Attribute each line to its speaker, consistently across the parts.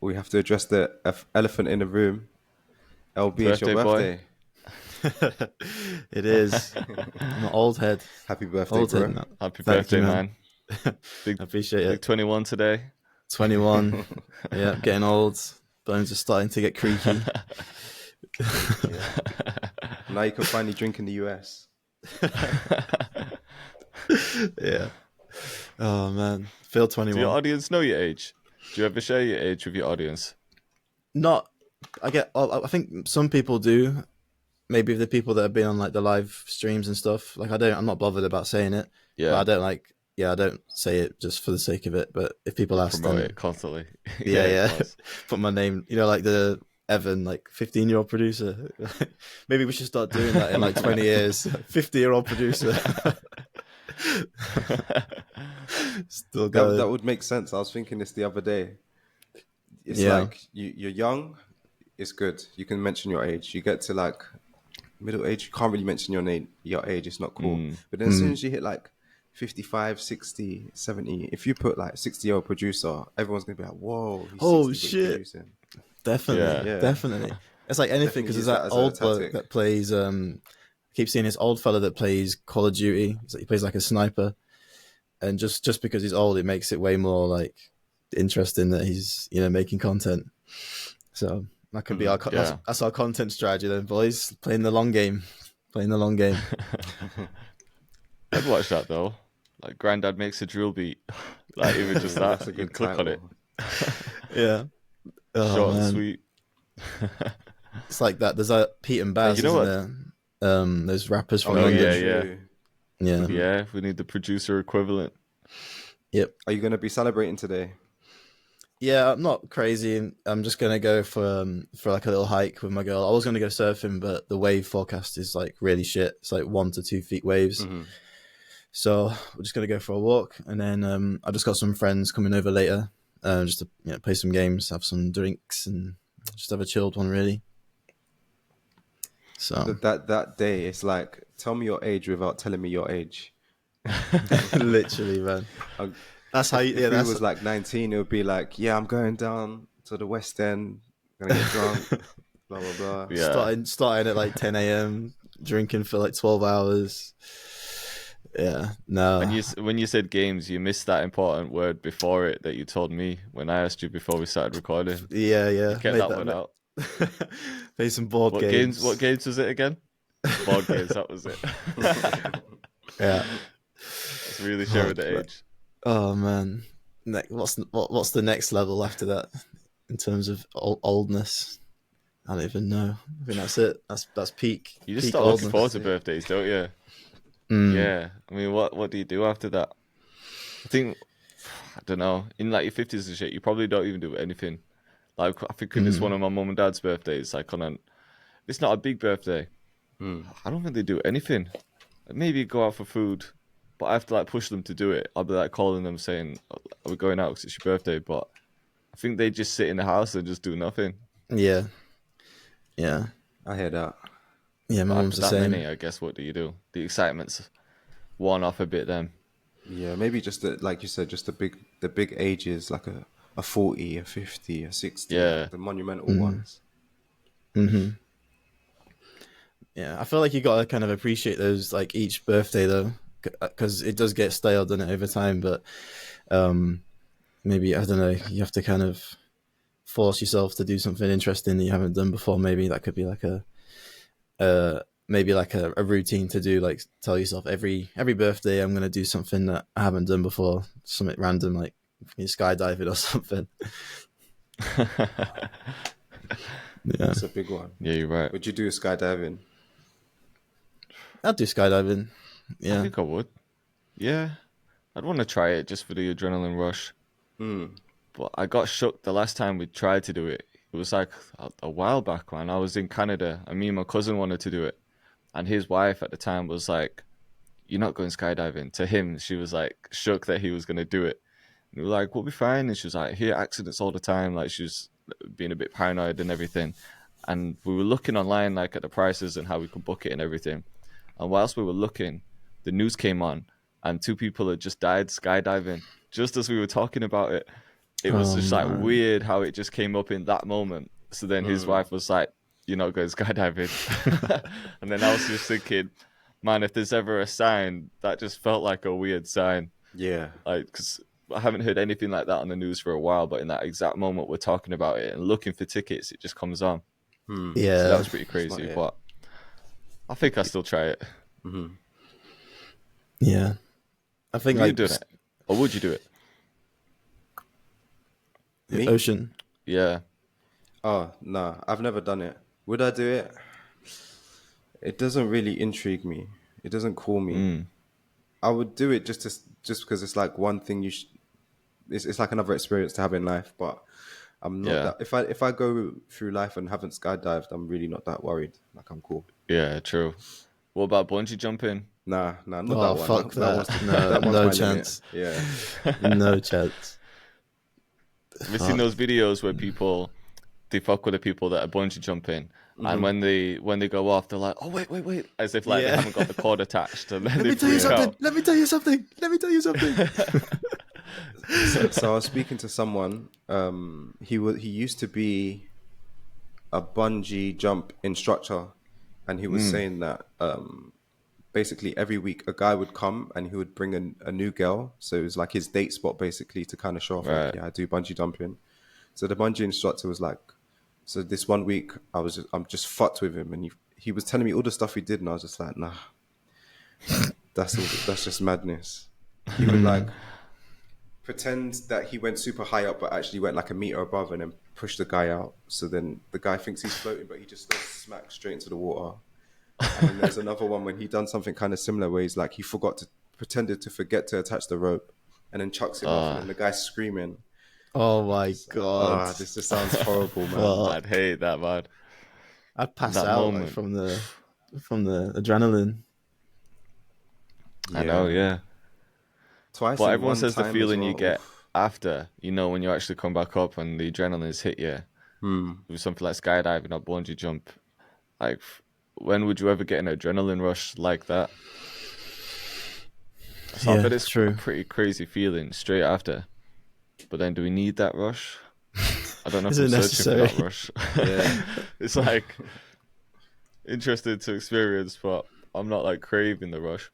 Speaker 1: we have to address the elephant in the room. LB, it's your
Speaker 2: Birthday boy.
Speaker 1: birthday.
Speaker 3: It is. I'm an old head.
Speaker 1: Happy birthday,
Speaker 3: Old
Speaker 1: bro.
Speaker 3: head. No.
Speaker 2: Happy
Speaker 3: Thank you,
Speaker 2: birthday, man. Big,
Speaker 3: I appreciate
Speaker 2: big
Speaker 3: it.
Speaker 2: 21 today.
Speaker 3: 21. Yeah, getting old. Bones are starting to get creaky.
Speaker 1: Now you can finally drink in the US.
Speaker 3: Yeah. Oh man, feel 21.
Speaker 2: Do your audience know your age? Do you ever share your age with your audience?
Speaker 3: Not. I think some people do. Maybe the people that have been on like the live streams and stuff. Like I'm not bothered about saying it.
Speaker 2: Yeah.
Speaker 3: But I don't like. Yeah, I don't say it just for the sake of it. But if people ask,
Speaker 2: Promote
Speaker 3: then
Speaker 2: it constantly.
Speaker 3: yeah.
Speaker 2: of course.
Speaker 3: Put my name. Like the Evan, like 15-year-old producer. Maybe we should start doing that in like 20 years. 50-year-old producer. Still going.
Speaker 1: That would make sense. I was thinking this the other day. It's
Speaker 3: Yeah.
Speaker 1: like you're young, it's good. You can mention your age. You get to like middle age, you can't really mention your age. It's not cool. But then as soon as you hit like 55, 60, 70, if you put like 60-year-old producer, everyone's going to be like, whoa, he's
Speaker 3: Oh,
Speaker 1: 60 but he's
Speaker 3: shit.
Speaker 1: producing.
Speaker 3: Definitely,
Speaker 1: Yeah.
Speaker 3: definitely. It's like anything because
Speaker 1: Definitely use
Speaker 3: there's that
Speaker 1: that as a
Speaker 3: old bloke
Speaker 1: tactic.
Speaker 3: that plays. I keep seeing this old fella that plays Call of Duty. He plays like a sniper, and just because he's old, it makes it way more like interesting that he's making content. So that could be that's our content strategy then, boys. Playing the long game.
Speaker 2: I'd watch that though. Like Grandad makes a drill beat. Like even just that,
Speaker 1: That's a
Speaker 2: you
Speaker 1: good
Speaker 2: click on it.
Speaker 3: Yeah. Oh,
Speaker 2: Short
Speaker 3: man.
Speaker 2: and sweet.
Speaker 3: It's like that. There's that Pete and Baz,
Speaker 2: You know
Speaker 3: isn't there? Those rappers from
Speaker 1: Oh,
Speaker 3: London.
Speaker 2: yeah.
Speaker 1: true.
Speaker 3: Yeah.
Speaker 2: Yeah, we need the producer equivalent.
Speaker 3: Yep.
Speaker 1: Are you going to be celebrating today?
Speaker 3: Yeah, I'm not crazy. I'm just gonna go for like a little hike with my girl. I was gonna go surfing, but the wave forecast is like really shit. It's like 1 to 2 feet waves. So we're just gonna go for a walk, and then I just got some friends coming over later, just to play some games, have some drinks, and just have a chilled one really. So
Speaker 1: That day, it's like, tell me your age without telling me your age.
Speaker 3: literally, man. That's how.
Speaker 1: If he was like 19, it would be like, yeah, I'm going down to the West End, gonna get drunk, blah blah blah.
Speaker 2: Yeah.
Speaker 3: Starting at like 10 a.m. drinking for like 12 hours. Yeah, no.
Speaker 2: When you said games, you missed that important word before it that you told me when I asked you before we started recording.
Speaker 3: Yeah.
Speaker 2: Get that one out.
Speaker 3: Play some board games.
Speaker 2: What games was it again? Board games, that was it.
Speaker 3: Yeah.
Speaker 2: It's really sharing the age.
Speaker 3: Oh man, what's the next level after that in terms of oldness? I don't even know. I think that's it. That's peak.
Speaker 2: You just
Speaker 3: peak
Speaker 2: start looking
Speaker 3: oldness.
Speaker 2: forward to birthdays, don't you? Yeah. I mean, what do you do after that? I don't know. In like your 50s and shit, you probably don't even do anything. Like I think it's one of my mum and dad's birthdays. Like it's not a big birthday. I don't think they do anything. Maybe go out for food. But I have to like push them to do it. I'll be like calling them saying, "Are we going out because it's your birthday?" But I think they just sit in the house and just do nothing.
Speaker 3: Yeah.
Speaker 1: I hear that.
Speaker 3: Yeah, my mum's the same.
Speaker 2: Many, I guess. What do you do? The excitement's worn off a bit then.
Speaker 1: Yeah, maybe just like you said, just the big ages, like a 40, a 50, a 60,
Speaker 2: Yeah.
Speaker 1: the monumental ones.
Speaker 3: Yeah, I feel like you gotta kind of appreciate those like each birthday though, because it does get stale, doesn't it, over time? But maybe I don't know. You have to kind of force yourself to do something interesting that you haven't done before. Maybe that could be like a routine to do. Like tell yourself every birthday I'm gonna do something that I haven't done before, something random like skydiving or something. Yeah,
Speaker 1: That's a big one.
Speaker 2: Yeah, you're right.
Speaker 1: Would you do skydiving?
Speaker 3: I'd do skydiving.
Speaker 2: I
Speaker 3: Yeah,
Speaker 2: think I would. Yeah, I'd want to try it just for the adrenaline rush. But I got shook the last time we tried to do it. It was like a while back, man. I was in Canada and me and my cousin wanted to do it. And his wife at the time was like, "You're not going skydiving." To him, she was like shook that he was going to do it. And we were like, "We'll be fine." And she was like, "Hear accidents all the time." Like she was being a bit paranoid and everything. And we were looking online like at the prices and how we could book it and everything. And whilst we were looking, the news came on and 2 people had just died skydiving just as we were talking about it. it was just like
Speaker 3: man.
Speaker 2: weird how it just came up in that moment. So then his wife was like, "You're not going skydiving," and then I was just thinking, man, if there's ever a sign, that just felt like a weird sign.
Speaker 1: Yeah.
Speaker 2: Like, because I haven't heard anything like that on the news for a while, but in that exact moment we're talking about it and looking for tickets, it just comes on. So that
Speaker 3: Yeah,
Speaker 2: was pretty crazy,
Speaker 1: it.
Speaker 2: but I think I'll still try it.
Speaker 3: yeah. I think
Speaker 2: Have you
Speaker 3: like
Speaker 2: done it? Or would you do it?
Speaker 1: Me?
Speaker 3: ocean.
Speaker 2: Yeah.
Speaker 1: Oh, no, I've never done it. Would I do it? It doesn't really intrigue me. It doesn't call me. I would do it just because it's like one thing it's like another experience to have in life. But I'm not
Speaker 2: Yeah.
Speaker 1: that. If I go through life and haven't skydived, I'm really not that worried. Like I'm cool.
Speaker 2: Yeah, true. What about bungee jumping?
Speaker 1: Nah, not
Speaker 3: Oh,
Speaker 1: that one.
Speaker 3: fuck that. No,
Speaker 1: that one's
Speaker 3: no
Speaker 1: my
Speaker 3: chance.
Speaker 1: limit. Yeah.
Speaker 3: No chance.
Speaker 2: Have you seen those videos where people they fuck with the people that are bungee jumping, and when they go off, they're like, "Oh wait," as if like they
Speaker 3: Yeah.
Speaker 2: haven't got the cord attached, and then
Speaker 3: Let
Speaker 2: they
Speaker 3: me tell you
Speaker 2: freak
Speaker 3: something.
Speaker 2: out.
Speaker 3: Let me tell you something. Let me tell you something.
Speaker 1: So I was speaking to someone. He used to be a bungee jump instructor, and he was saying that basically every week a guy would come and he would bring a new girl. So it was like his date spot basically to kind of show off like,
Speaker 2: Right.
Speaker 1: yeah, I do bungee jumping. So the bungee instructor was like, so this one week I'm just fucked with him, and he was telling me all the stuff he did, and I was just like, nah, that's just madness. He would like pretend that he went super high up, but actually went like a meter above, and then push the guy out. So then the guy thinks he's floating, but he just goes smack straight into the water. And then there's another one when he done something kind of similar, where he's like pretended to forget to attach the rope, and then chucks him off, and then the guy's screaming.
Speaker 3: Oh my god.
Speaker 1: This just sounds horrible, man.
Speaker 3: Well,
Speaker 2: I'd hate that, man.
Speaker 3: I'd pass
Speaker 2: That
Speaker 3: out like,
Speaker 2: moment.
Speaker 3: from the adrenaline.
Speaker 2: I know, yeah.
Speaker 1: Twice.
Speaker 2: But
Speaker 1: in
Speaker 2: everyone
Speaker 1: one
Speaker 2: says the
Speaker 1: time as
Speaker 2: feeling you
Speaker 1: well.
Speaker 2: get
Speaker 1: Oof.
Speaker 2: after, when you actually come back up and the adrenaline's hit you, with something like skydiving or bungee jump, like, when would you ever get an adrenaline rush like that? So I
Speaker 3: Yeah,
Speaker 2: bet it's
Speaker 3: true.
Speaker 2: a pretty crazy feeling straight after. But then do we need that rush? I don't know if
Speaker 3: Is
Speaker 2: I'm
Speaker 3: it
Speaker 2: searching for that
Speaker 3: necessary?
Speaker 2: rush.
Speaker 1: Yeah.
Speaker 2: It's like interested to experience, but I'm not like craving the rush.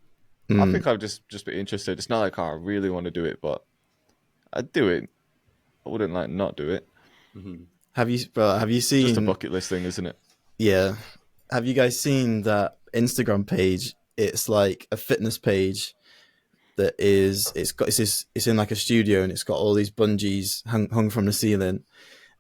Speaker 2: I think I've just be interested. It's not like, oh, I really want to do it, but I'd do it. I wouldn't like not do it.
Speaker 3: Have you
Speaker 2: Just a
Speaker 3: seen?
Speaker 2: bucket list thing, isn't it?
Speaker 3: Yeah. Have you guys seen that Instagram page? It's like a fitness page that it's in like a studio, and it's got all these bungees hung from the ceiling,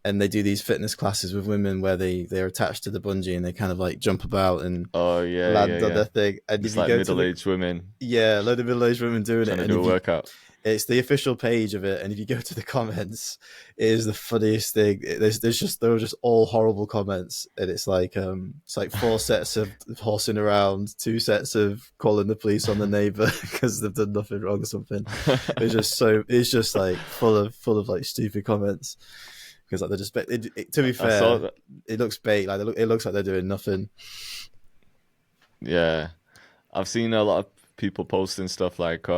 Speaker 3: and they do these fitness classes with women where they're attached to the bungee and they kind of like jump about and
Speaker 2: Oh yeah,
Speaker 3: land on their
Speaker 2: yeah.
Speaker 3: thing. And
Speaker 2: It's
Speaker 3: if you
Speaker 2: like
Speaker 3: go to
Speaker 2: middle-aged women
Speaker 3: a load of middle-aged women doing
Speaker 2: trying
Speaker 3: it,
Speaker 2: to
Speaker 3: and
Speaker 2: do a
Speaker 3: if you,
Speaker 2: workout.
Speaker 3: it's the official page of it, and if you go to the comments, it is the funniest thing. There are just all horrible comments, and it's like 4 sets of horsing around, 2 sets of calling the police on the neighbor because they've done nothing wrong or something. It's just like full of like stupid comments, because like they're just to be
Speaker 2: I saw
Speaker 3: fair,
Speaker 2: that.
Speaker 3: it looks bait, like it looks like they're doing nothing.
Speaker 2: Yeah, I've seen a lot of people posting stuff like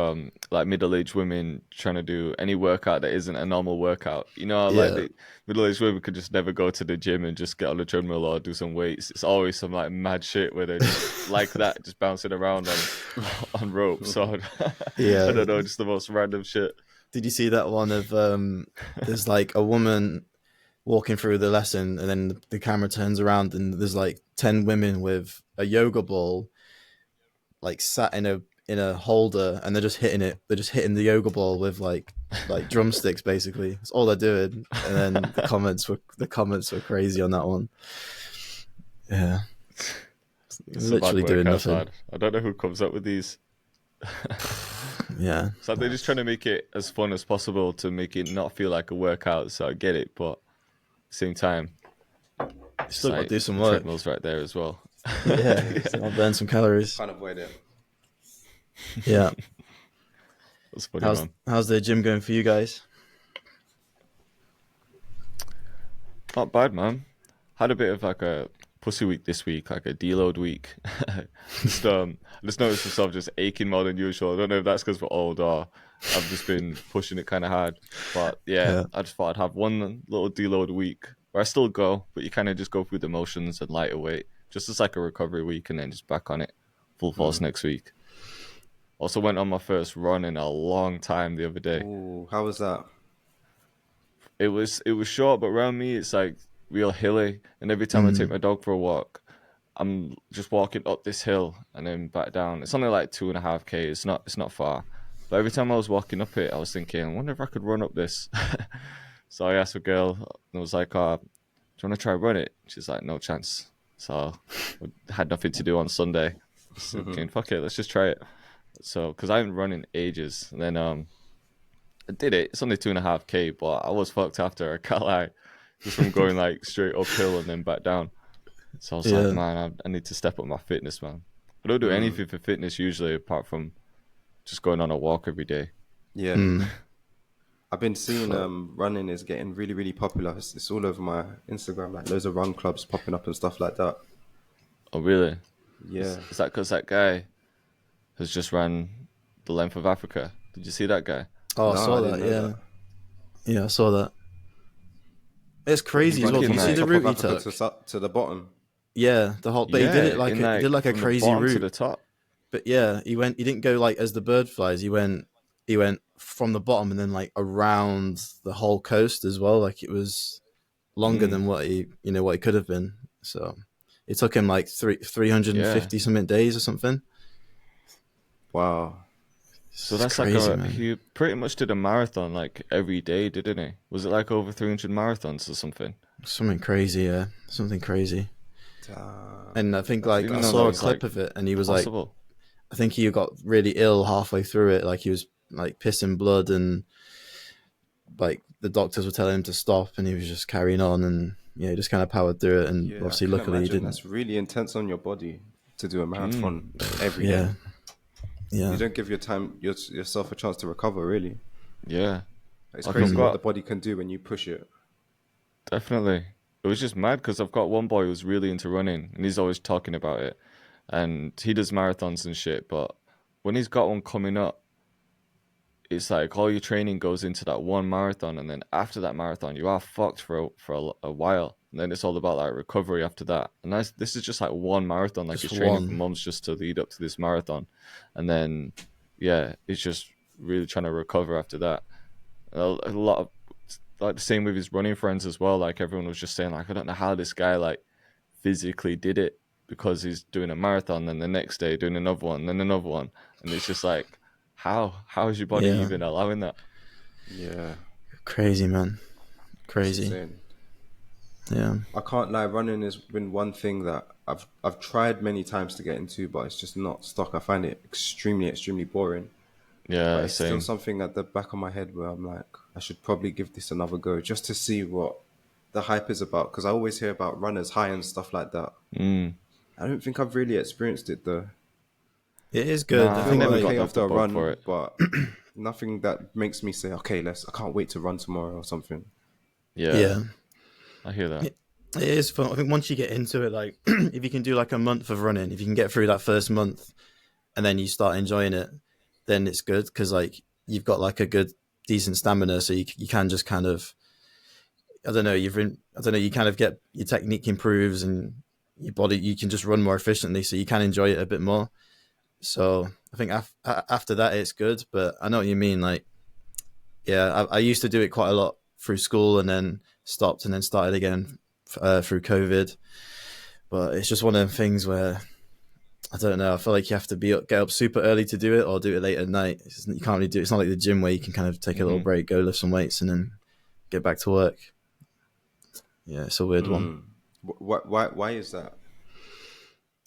Speaker 2: middle-aged women trying to do any workout that isn't a normal workout. Like
Speaker 3: Yeah.
Speaker 2: the middle-aged women could just never go to the gym and just get on the treadmill or do some weights. It's always some like mad shit where they're just like that, just bouncing around on ropes. So
Speaker 3: Yeah.
Speaker 2: I don't know, just the most random shit.
Speaker 3: Did you see that one of there's like a woman walking through the lesson, and then the camera turns around and there's like 10 women with a yoga ball like sat in a holder, and they're just hitting the yoga ball with like drumsticks basically. That's all they're doing. And then the comments were crazy on that one. Yeah.
Speaker 2: It's
Speaker 3: Literally
Speaker 2: a bad
Speaker 3: doing
Speaker 2: workout,
Speaker 3: nothing.
Speaker 2: lad. I don't know who comes up with these.
Speaker 3: Yeah.
Speaker 2: So they're just trying to make it as fun as possible to make it not feel like a workout. So I get it, but at the same time,
Speaker 3: Still got to do some
Speaker 2: the
Speaker 3: work.
Speaker 2: treadmill's right there as well.
Speaker 3: Yeah. So I'll burn some calories.
Speaker 1: Can't avoid it.
Speaker 3: Yeah.
Speaker 2: That's funny, man.
Speaker 3: How's the gym going for you guys?
Speaker 2: Not bad, man. Had a bit of like a pussy week this week, like a deload week. just I just noticed myself just aching more than usual. I don't know if that's because we're old or I've just been pushing it kind of hard. But yeah, I just thought I'd have one little deload week where I still go, but you kind of just go through the motions and lighter weight, just as like a recovery week, and then just back on it full force next week. Also went on my first run in a long time the other day.
Speaker 1: Ooh, how was that?
Speaker 2: It was short, but around me it's like real hilly, and every time I take my dog for a walk, I'm just walking up this hill and then back down. It's only like 2.5 k. It's not far, but every time I was walking up it, I was thinking, I wonder if I could run up this. So I asked a girl, and I was like, "Do you want to try run it?" She's like, "No chance." So I had nothing to do on Sunday. So thinking, fuck it, let's just try it. So because I haven't run in ages, and then I did it. It's only 2.5 k, but I was fucked after. I can't lie, just from going like straight uphill and then back down. So I was like, man, I need to step up my fitness, man. I don't do anything for fitness usually, apart from just going on a walk every day.
Speaker 1: Yeah. I've been seeing running is getting really, really popular. It's all over my Instagram, like loads of run clubs popping up and stuff like that.
Speaker 2: Oh, really?
Speaker 1: Yeah.
Speaker 2: Is that because that guy has just ran the length of Africa? Did you see that guy?
Speaker 3: Oh,
Speaker 1: No,
Speaker 3: I saw
Speaker 1: I
Speaker 3: that.
Speaker 1: didn't know that.
Speaker 3: Yeah, I saw that. It's crazy as well. Did you see the route he took?
Speaker 1: To the bottom.
Speaker 3: Yeah, the whole. But he did it like he did like a
Speaker 2: from
Speaker 3: crazy
Speaker 2: the bottom
Speaker 3: route
Speaker 2: to the top.
Speaker 3: But yeah, he didn't go like as the bird flies. He went from the bottom and then like around the whole coast as well. Like it was longer than what he could have been. So it took him like 350 something days or something.
Speaker 1: Wow.
Speaker 2: So that's crazy, like he pretty much did a marathon like every day, didn't he? Was it like over 300 marathons or something?
Speaker 3: Something crazy, yeah. Something crazy. And I think like I saw a clip of it, and he was like, I think he got really ill halfway through it. Like he was like pissing blood, and like the doctors were telling him to stop, and he was just carrying on, and yeah, he just kind of powered through it. And obviously, luckily, he didn't.
Speaker 1: That's really intense on your body to do a marathon every day.
Speaker 3: Yeah,
Speaker 1: you don't give yourself a chance to recover, really.
Speaker 2: Yeah,
Speaker 1: it's crazy what the body can do when you push it.
Speaker 2: Definitely. It was just mad because I've got one boy who's really into running, and he's always talking about it, and he does marathons and shit. But when he's got one coming up, it's like all your training goes into that one marathon, and then after that marathon, you are fucked for a while. And then it's all about like recovery after that. And this is just like one marathon, like he's training for months just to lead up to this marathon, and then it's just really trying to recover after that. A lot of like the same with his running friends as well. Like everyone was just saying, like, I don't know how this guy like physically did it, because he's doing a marathon, then the next day doing another one, then another one, and it's just like, how is your body even allowing that?
Speaker 1: Yeah,
Speaker 3: crazy, man, crazy. Yeah,
Speaker 1: I can't lie. Running has been one thing that I've tried many times to get into, but it's just not stuck. I find it extremely boring.
Speaker 2: Yeah,
Speaker 1: but it's still something at the back of my head where I'm like, I should probably give this another go just to see what the hype is about. Because I always hear about runners high and stuff like that. I don't think I've really experienced it though.
Speaker 3: It is good.
Speaker 2: I think never got
Speaker 1: after a run
Speaker 2: for it,
Speaker 1: but nothing that makes me say, okay, I can't wait to run tomorrow or something.
Speaker 2: Yeah. I hear that.
Speaker 3: It is fun. I think once you get into it, like if you can do like a month of running, if you can get through that first month, and then you start enjoying it, then it's good, because like you've got like a good decent stamina, so you can just kind of, you kind of get your technique improves, and your body, you can just run more efficiently, so you can enjoy it a bit more. So I think after that it's good. But I know what you mean. Like, yeah, I used to do it quite a lot through school, and then stopped, and then started again through COVID. But it's just one of them things where, I don't know, I feel like you have to get up super early to do it, or do it late at night. You can't really do it. It's not like the gym where you can kind of take a little break, go lift some weights, and then get back to work. Yeah, it's a weird one.
Speaker 1: Why is that?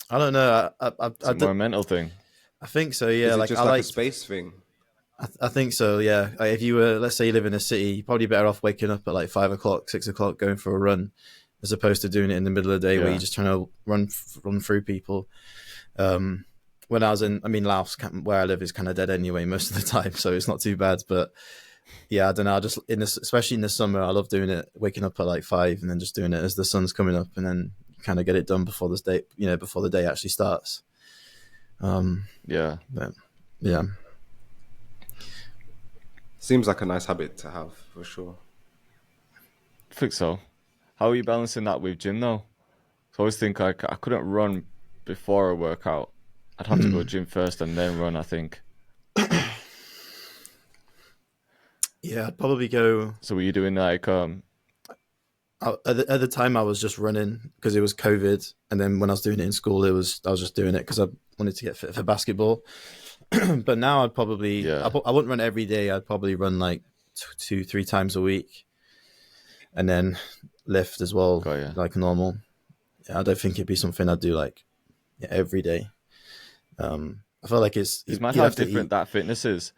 Speaker 3: I don't know.
Speaker 2: It's a more mental thing.
Speaker 3: I think so, yeah.
Speaker 1: Is it just like a space thing?
Speaker 3: I think so, yeah. Like if you were, let's say you live in a city, you're probably better off waking up at like 5 o'clock, 6 o'clock, going for a run, as opposed to doing it in the middle of the day where you're just trying to run through people. When I was Laos, where I live, is kind of dead anyway most of the time, so it's not too bad. But yeah, I don't know. Especially in the summer, I love doing it, waking up at like 5 and then just doing it as the sun's coming up, and then kind of get it done before before the day actually starts.
Speaker 2: Yeah.
Speaker 3: But yeah.
Speaker 1: Seems like a nice habit to have for sure.
Speaker 2: I think so. How are you balancing that with gym though? So I always think I couldn't run before a workout. I'd have to go gym first and then run, I think.
Speaker 3: Yeah, I'd probably go.
Speaker 2: So were you doing like
Speaker 3: At the time, I was just running because it was COVID, and then when I was doing it in school, I was just doing it because I wanted to get fit for basketball. But now I'd probably I wouldn't run every day. I'd probably run like 2-3 times a week, and then lift as well, like normal. I don't think it'd be something I'd do like every day. I feel like it's
Speaker 2: might have different that fitness is.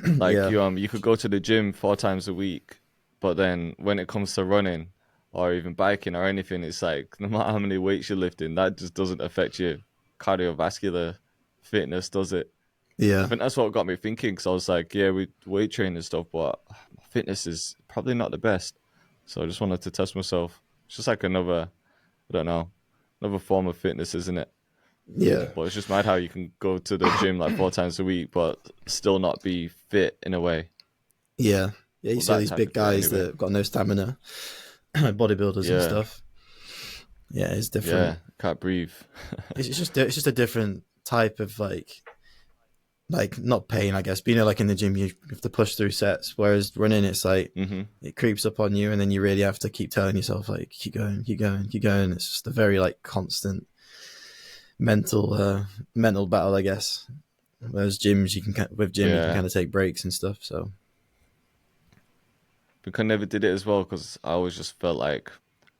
Speaker 2: Like you could go to the gym 4 times a week, but then when it comes to running or even biking or anything, it's like no matter how many weights you're lifting, that just doesn't affect your cardiovascular fitness, does it?
Speaker 3: Yeah.
Speaker 2: I think that's what got me thinking, because I was like, yeah, we weight train and stuff, but my fitness is probably not the best. So I just wanted to test myself. It's just like another form of fitness, isn't it?
Speaker 3: Yeah.
Speaker 2: But it's just mad how you can go to the gym like 4 times a week, but still not be fit in a way.
Speaker 3: Yeah. Yeah, you see these big guys that have got no stamina, bodybuilders and stuff. Yeah, it's different.
Speaker 2: Yeah, can't breathe.
Speaker 3: it's just a different type of like not pain, I guess. But like in the gym, you have to push through sets. Whereas running, it's like it creeps up on you, and then you really have to keep telling yourself like keep going, keep going, keep going. It's just a very like constant mental battle, I guess. Whereas gyms, you can kind of take breaks and stuff. So.
Speaker 2: Because I never did it as well, because I always just felt like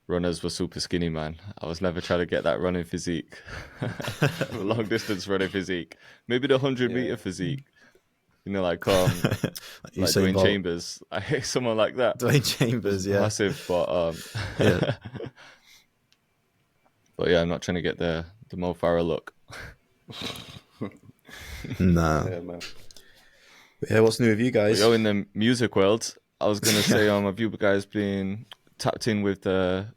Speaker 2: runners were super skinny, man. I was never trying to get that running physique, long distance running physique. Maybe the 100-meter physique, like Dwayne Chambers, I hate someone like that.
Speaker 3: Dwayne Chambers, yeah,
Speaker 2: massive, but
Speaker 3: yeah.
Speaker 2: But yeah, I'm not trying to get the Mo Farah look.
Speaker 3: No.
Speaker 1: Yeah, man.
Speaker 3: Yeah, what's new with you guys?
Speaker 2: In the music world, I was gonna say, have you guys been tapped in with the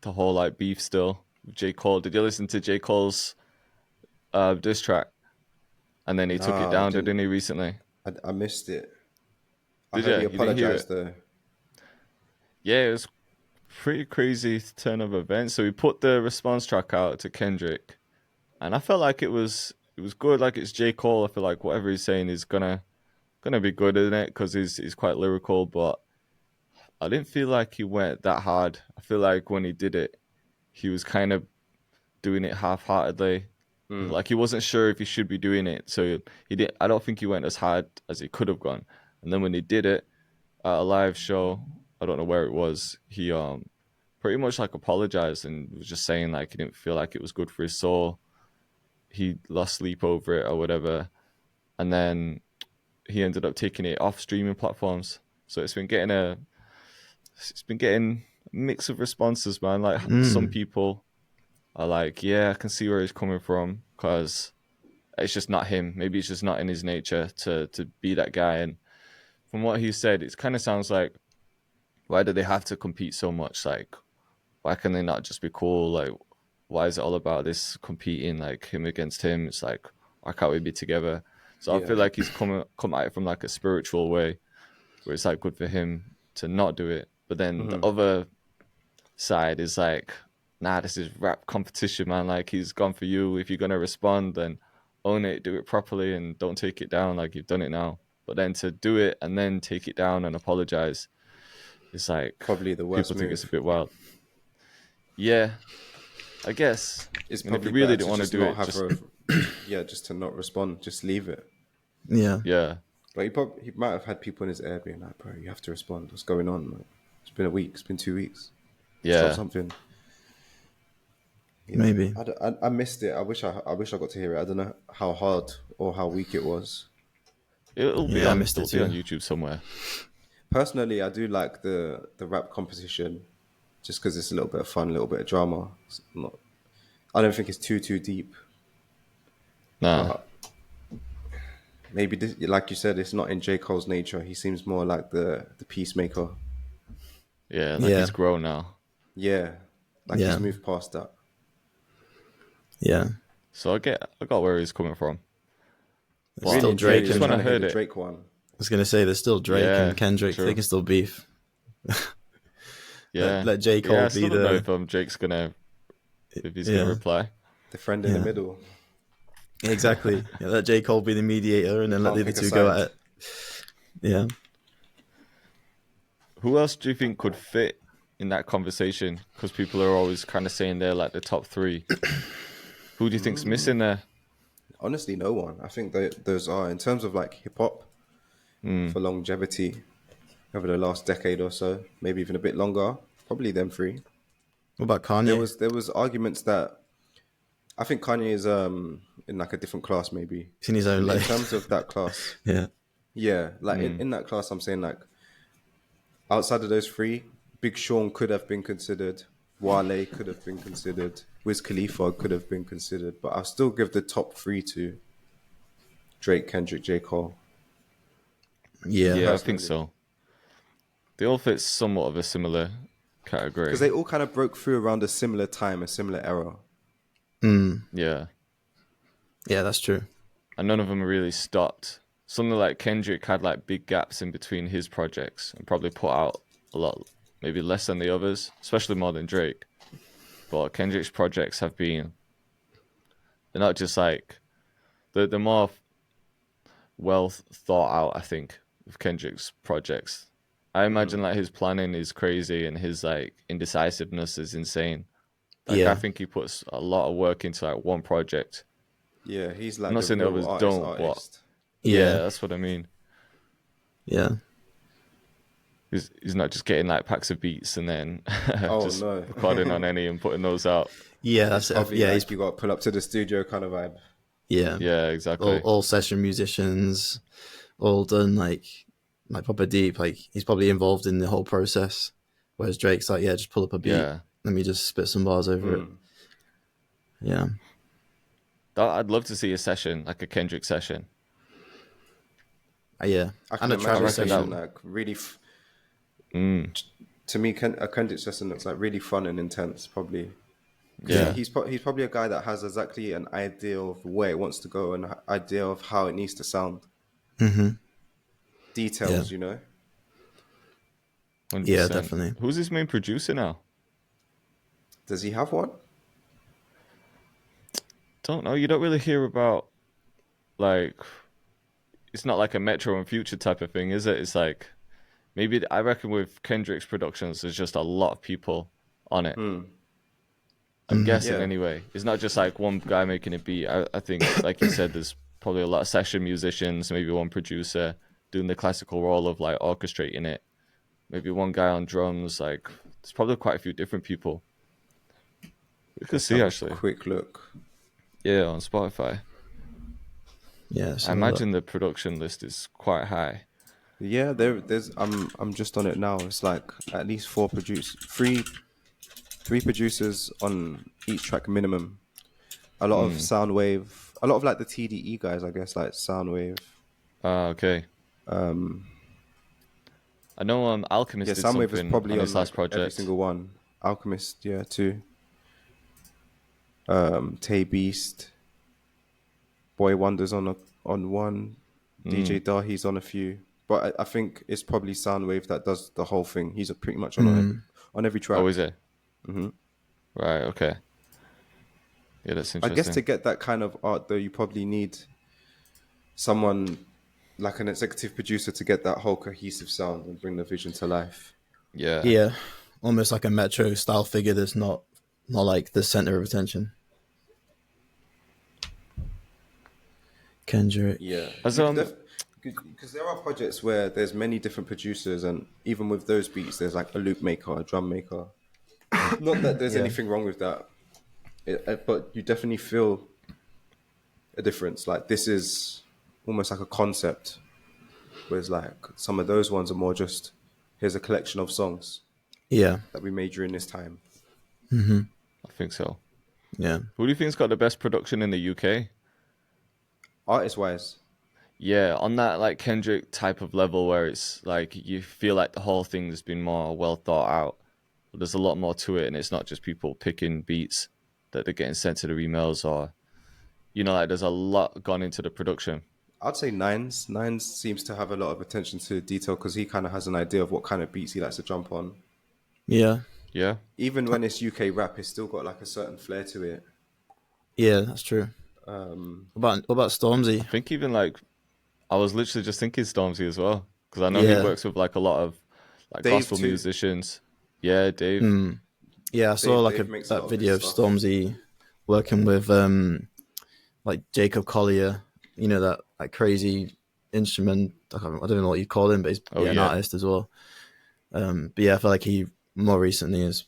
Speaker 2: whole beef still with J. Cole? Did you listen to J. Cole's diss track? And then he took it down, didn't he, recently?
Speaker 1: I missed it.
Speaker 2: Did you?
Speaker 1: He apologized though.
Speaker 2: Yeah, it was pretty crazy turn of events. So he put the response track out to Kendrick, and I felt like it was good. Like, it's J. Cole. I feel like whatever he's saying is gonna be good, isn't it? Because he's quite lyrical, but I didn't feel like he went that hard. I feel like when he did it, he was kind of doing it half-heartedly. Like, he wasn't sure if he should be doing it, so he did. I don't think he went as hard as he could have gone. And then when he did it at a live show, I don't know where it was, he pretty much apologized and was just saying he didn't feel like it was good for his soul. He lost sleep over it or whatever, and then he ended up taking it off streaming platforms. So it's been getting a mix of responses, man. Some people are like, yeah, I can see where he's coming from, because it's just not him. Maybe it's just not in his nature to be that guy. And from what he said, it kind of sounds like, why do they have to compete so much? Why can they not just be cool? Why is it all about this competing, him against him? It's why can't we be together? So I feel like he's come at it from a spiritual way, where it's good for him to not do it. But then the other side is nah, this is rap competition, man. He's gone for you. If you're gonna respond, then own it, do it properly, and don't take it down like you've done it now. But then to do it and then take it down and apologize, it's
Speaker 1: probably the worst.
Speaker 2: People think it's a bit wild. Yeah, I guess.
Speaker 1: It's
Speaker 2: if you really didn't want to do it,
Speaker 1: just to not respond, just leave it.
Speaker 3: Yeah.
Speaker 2: Yeah.
Speaker 1: He might have had people in his ear being like, bro, you have to respond. What's going on? It's been a week. It's been 2 weeks.
Speaker 2: Yeah.
Speaker 1: Stop something.
Speaker 3: Maybe.
Speaker 1: I missed it. I wish I got to hear it. I don't know how hard or how weak it was.
Speaker 2: It'll be on YouTube somewhere.
Speaker 1: Personally, I do like the rap competition, just because it's a little bit of fun, a little bit of drama. I don't think it's too deep.
Speaker 2: Nah.
Speaker 1: Maybe this, like you said, it's not in J. Cole's nature. He seems more like the peacemaker.
Speaker 2: Yeah, he's grown now.
Speaker 1: Yeah, he's moved past that.
Speaker 3: Yeah.
Speaker 2: So I got where he's coming from.
Speaker 3: It's
Speaker 2: But
Speaker 3: still
Speaker 1: Really enjoyed
Speaker 3: Drake
Speaker 2: just
Speaker 3: and
Speaker 2: when
Speaker 1: trying
Speaker 2: I
Speaker 1: to hear
Speaker 2: heard
Speaker 1: the
Speaker 2: it,
Speaker 1: Drake one.
Speaker 3: I was gonna say there's still Drake
Speaker 2: yeah,
Speaker 3: and Kendrick. They
Speaker 2: true.
Speaker 3: can still beef.
Speaker 2: Yeah,
Speaker 3: Let J
Speaker 2: yeah.
Speaker 3: Cole
Speaker 2: I
Speaker 3: be
Speaker 2: still don't know
Speaker 3: the
Speaker 2: if he's gonna
Speaker 3: yeah
Speaker 2: reply.
Speaker 1: The friend in the
Speaker 3: yeah
Speaker 1: middle.
Speaker 3: exactly. Yeah, let J Cole be the mediator, and then let
Speaker 1: Can't
Speaker 3: the other
Speaker 1: pick a
Speaker 3: two go
Speaker 1: side.
Speaker 3: at it. Yeah.
Speaker 2: Who else do you think could fit in that conversation? Because people are always kind of saying they're like the top three. Who do you think's missing there?
Speaker 1: Honestly, no one. I think those are, in terms of like hip hop for longevity over the last decade or so, maybe even a bit longer, probably them three.
Speaker 3: What about
Speaker 1: There
Speaker 3: Kanye?
Speaker 1: was there was arguments that I think Kanye is in like a different class maybe.
Speaker 3: He's in his own
Speaker 1: In
Speaker 3: lane.
Speaker 1: terms of that class,
Speaker 3: Yeah.
Speaker 1: yeah, like in that class, I'm saying like outside of those three, Big Sean could have been considered. Wale could have been considered. Wiz Khalifa could have been considered. But I'll still give the top three to Drake, Kendrick, J. Cole.
Speaker 3: Yeah.
Speaker 2: Yeah, I think
Speaker 1: Personally.
Speaker 2: so. They all fit somewhat of a similar
Speaker 1: Because
Speaker 2: category.
Speaker 1: they all kind of broke through around a similar time, a similar era.
Speaker 2: Yeah,
Speaker 3: Yeah, that's true.
Speaker 2: and none of them really stopped. Something like Kendrick had like big gaps in between his projects and probably put out a lot, maybe less than the others, especially more than Drake. But Kendrick's projects have been, they're not just like, they're more well thought out, I think, with Kendrick's projects. I imagine like his planning is crazy and his like indecisiveness is insane. Like I
Speaker 3: Yeah.
Speaker 2: think he puts a lot of work into like one project.
Speaker 1: Yeah, he's
Speaker 2: I'm
Speaker 1: like
Speaker 2: not
Speaker 1: the
Speaker 2: saying the
Speaker 1: real
Speaker 2: others don't, but
Speaker 1: artist.
Speaker 2: yeah,
Speaker 3: Yeah.
Speaker 2: that's what I mean.
Speaker 3: Yeah.
Speaker 2: He's not just getting like packs of beats and then
Speaker 1: Oh
Speaker 2: just
Speaker 1: no.
Speaker 2: recording on any and putting those out.
Speaker 3: Yeah,
Speaker 1: It's
Speaker 3: that's it.
Speaker 1: probably
Speaker 3: Yeah, he's
Speaker 1: like you got to pull up to the studio kind of vibe.
Speaker 3: yeah.
Speaker 2: Yeah,
Speaker 3: All,
Speaker 2: exactly.
Speaker 3: all session musicians, all done like proper deep. Like he's probably involved in the whole process. Whereas Drake's like, yeah, just pull up a beat.
Speaker 2: Yeah,
Speaker 3: Let me just spit some bars over it. Yeah.
Speaker 2: I'd love to see a session like a Kendrick session.
Speaker 3: Yeah.
Speaker 1: I
Speaker 3: And
Speaker 1: can
Speaker 3: a
Speaker 1: imagine
Speaker 2: I
Speaker 3: Travis
Speaker 2: reckon
Speaker 1: session
Speaker 3: session.
Speaker 1: like really.
Speaker 2: Mm,
Speaker 1: To me, a Kendrick session looks like really fun and intense. Probably
Speaker 3: Yeah.
Speaker 1: he's probably a guy that has exactly an idea of where it wants to go and an idea of how it needs to sound.
Speaker 3: Yeah.
Speaker 1: Details, you know.
Speaker 3: Yeah,
Speaker 2: 100%.
Speaker 3: definitely.
Speaker 2: Who's his main producer now?
Speaker 1: Does he have one?
Speaker 2: Don't know. You don't really hear about like it's not like a Metro and Future type of thing, is it? It's like maybe I reckon with Kendrick's productions, there's just a lot of people on it. I'm guessing
Speaker 1: Yeah.
Speaker 2: anyway. It's not just like one guy making a beat. I think, like you said, there's probably a lot of session musicians, maybe one producer doing the classical role of like orchestrating it. Maybe one guy on drums. Like there's probably quite a few different people. We could
Speaker 1: Let's
Speaker 2: see
Speaker 1: have
Speaker 2: actually.
Speaker 1: a quick look.
Speaker 2: Yeah, on Spotify.
Speaker 3: Yeah.
Speaker 2: I imagine the production list is quite high.
Speaker 1: Yeah, there's. I'm just on it now. It's like at least three producers on each track minimum. A lot of Soundwave, a lot of like the TDE guys, I guess, like Soundwave.
Speaker 2: Okay. I know
Speaker 1: Yeah,
Speaker 2: Alchemist did
Speaker 1: Soundwave is
Speaker 2: something
Speaker 1: probably
Speaker 2: on
Speaker 1: on
Speaker 2: his
Speaker 1: like
Speaker 2: last
Speaker 1: every
Speaker 2: project.
Speaker 1: single one. Alchemist, yeah, too. Tay Beast, Boy Wonder's on one. DJ Dahi's on a few. But I think it's probably Soundwave that does the whole thing. He's pretty much on every
Speaker 2: Oh,
Speaker 1: track.
Speaker 2: is it? Right, okay. Yeah, that's
Speaker 1: I guess to
Speaker 2: interesting.
Speaker 1: get that kind of art, though, you probably need someone like an executive producer to get that whole cohesive sound and bring the vision to life.
Speaker 2: Yeah.
Speaker 3: Yeah. Almost like a Metro style figure that's not like the center of attention. Kendrick.
Speaker 1: Yeah,
Speaker 2: As
Speaker 1: because there are projects where there's many different producers, and even with those beats, there's like a loop maker, a drum maker. Not that there's
Speaker 3: Yeah.
Speaker 1: anything wrong with that, but you definitely feel a difference. Like this is almost like a concept, whereas like some of those ones are more just here's a collection of songs
Speaker 3: Yeah.
Speaker 1: that we made during this time.
Speaker 2: I think so.
Speaker 3: Yeah.
Speaker 2: Who do you think's got the best production in the UK?
Speaker 1: Artist wise,
Speaker 2: Yeah, on that like Kendrick type of level where it's like you feel like the whole thing's been more well thought out. There's a lot more to it, and it's not just people picking beats. that they're getting sent to their emails, or like there's a lot gone into the production.
Speaker 1: I'd say Nines. Nines seems to have a lot of attention to detail because he kind of has an idea of what kind of beats he likes to jump on.
Speaker 3: Yeah.
Speaker 2: Yeah.
Speaker 1: Even when it's UK rap, it's still got like a certain flair to it.
Speaker 3: Yeah, that's true. What about Stormzy?
Speaker 2: I think even like I was literally just thinking Stormzy as well, because I know he
Speaker 3: Yeah.
Speaker 2: works with like a lot of like
Speaker 1: Dave
Speaker 2: gospel
Speaker 1: too.
Speaker 2: musicians. Yeah, Dave.
Speaker 3: Yeah, I saw like
Speaker 1: Dave makes a lot
Speaker 3: that
Speaker 1: of
Speaker 3: video of
Speaker 1: his stuff.
Speaker 3: Stormzy working with like Jacob Collier. You know, that crazy instrument. I don't know what you call him, but he's an artist as well. But yeah, I feel like he more recently is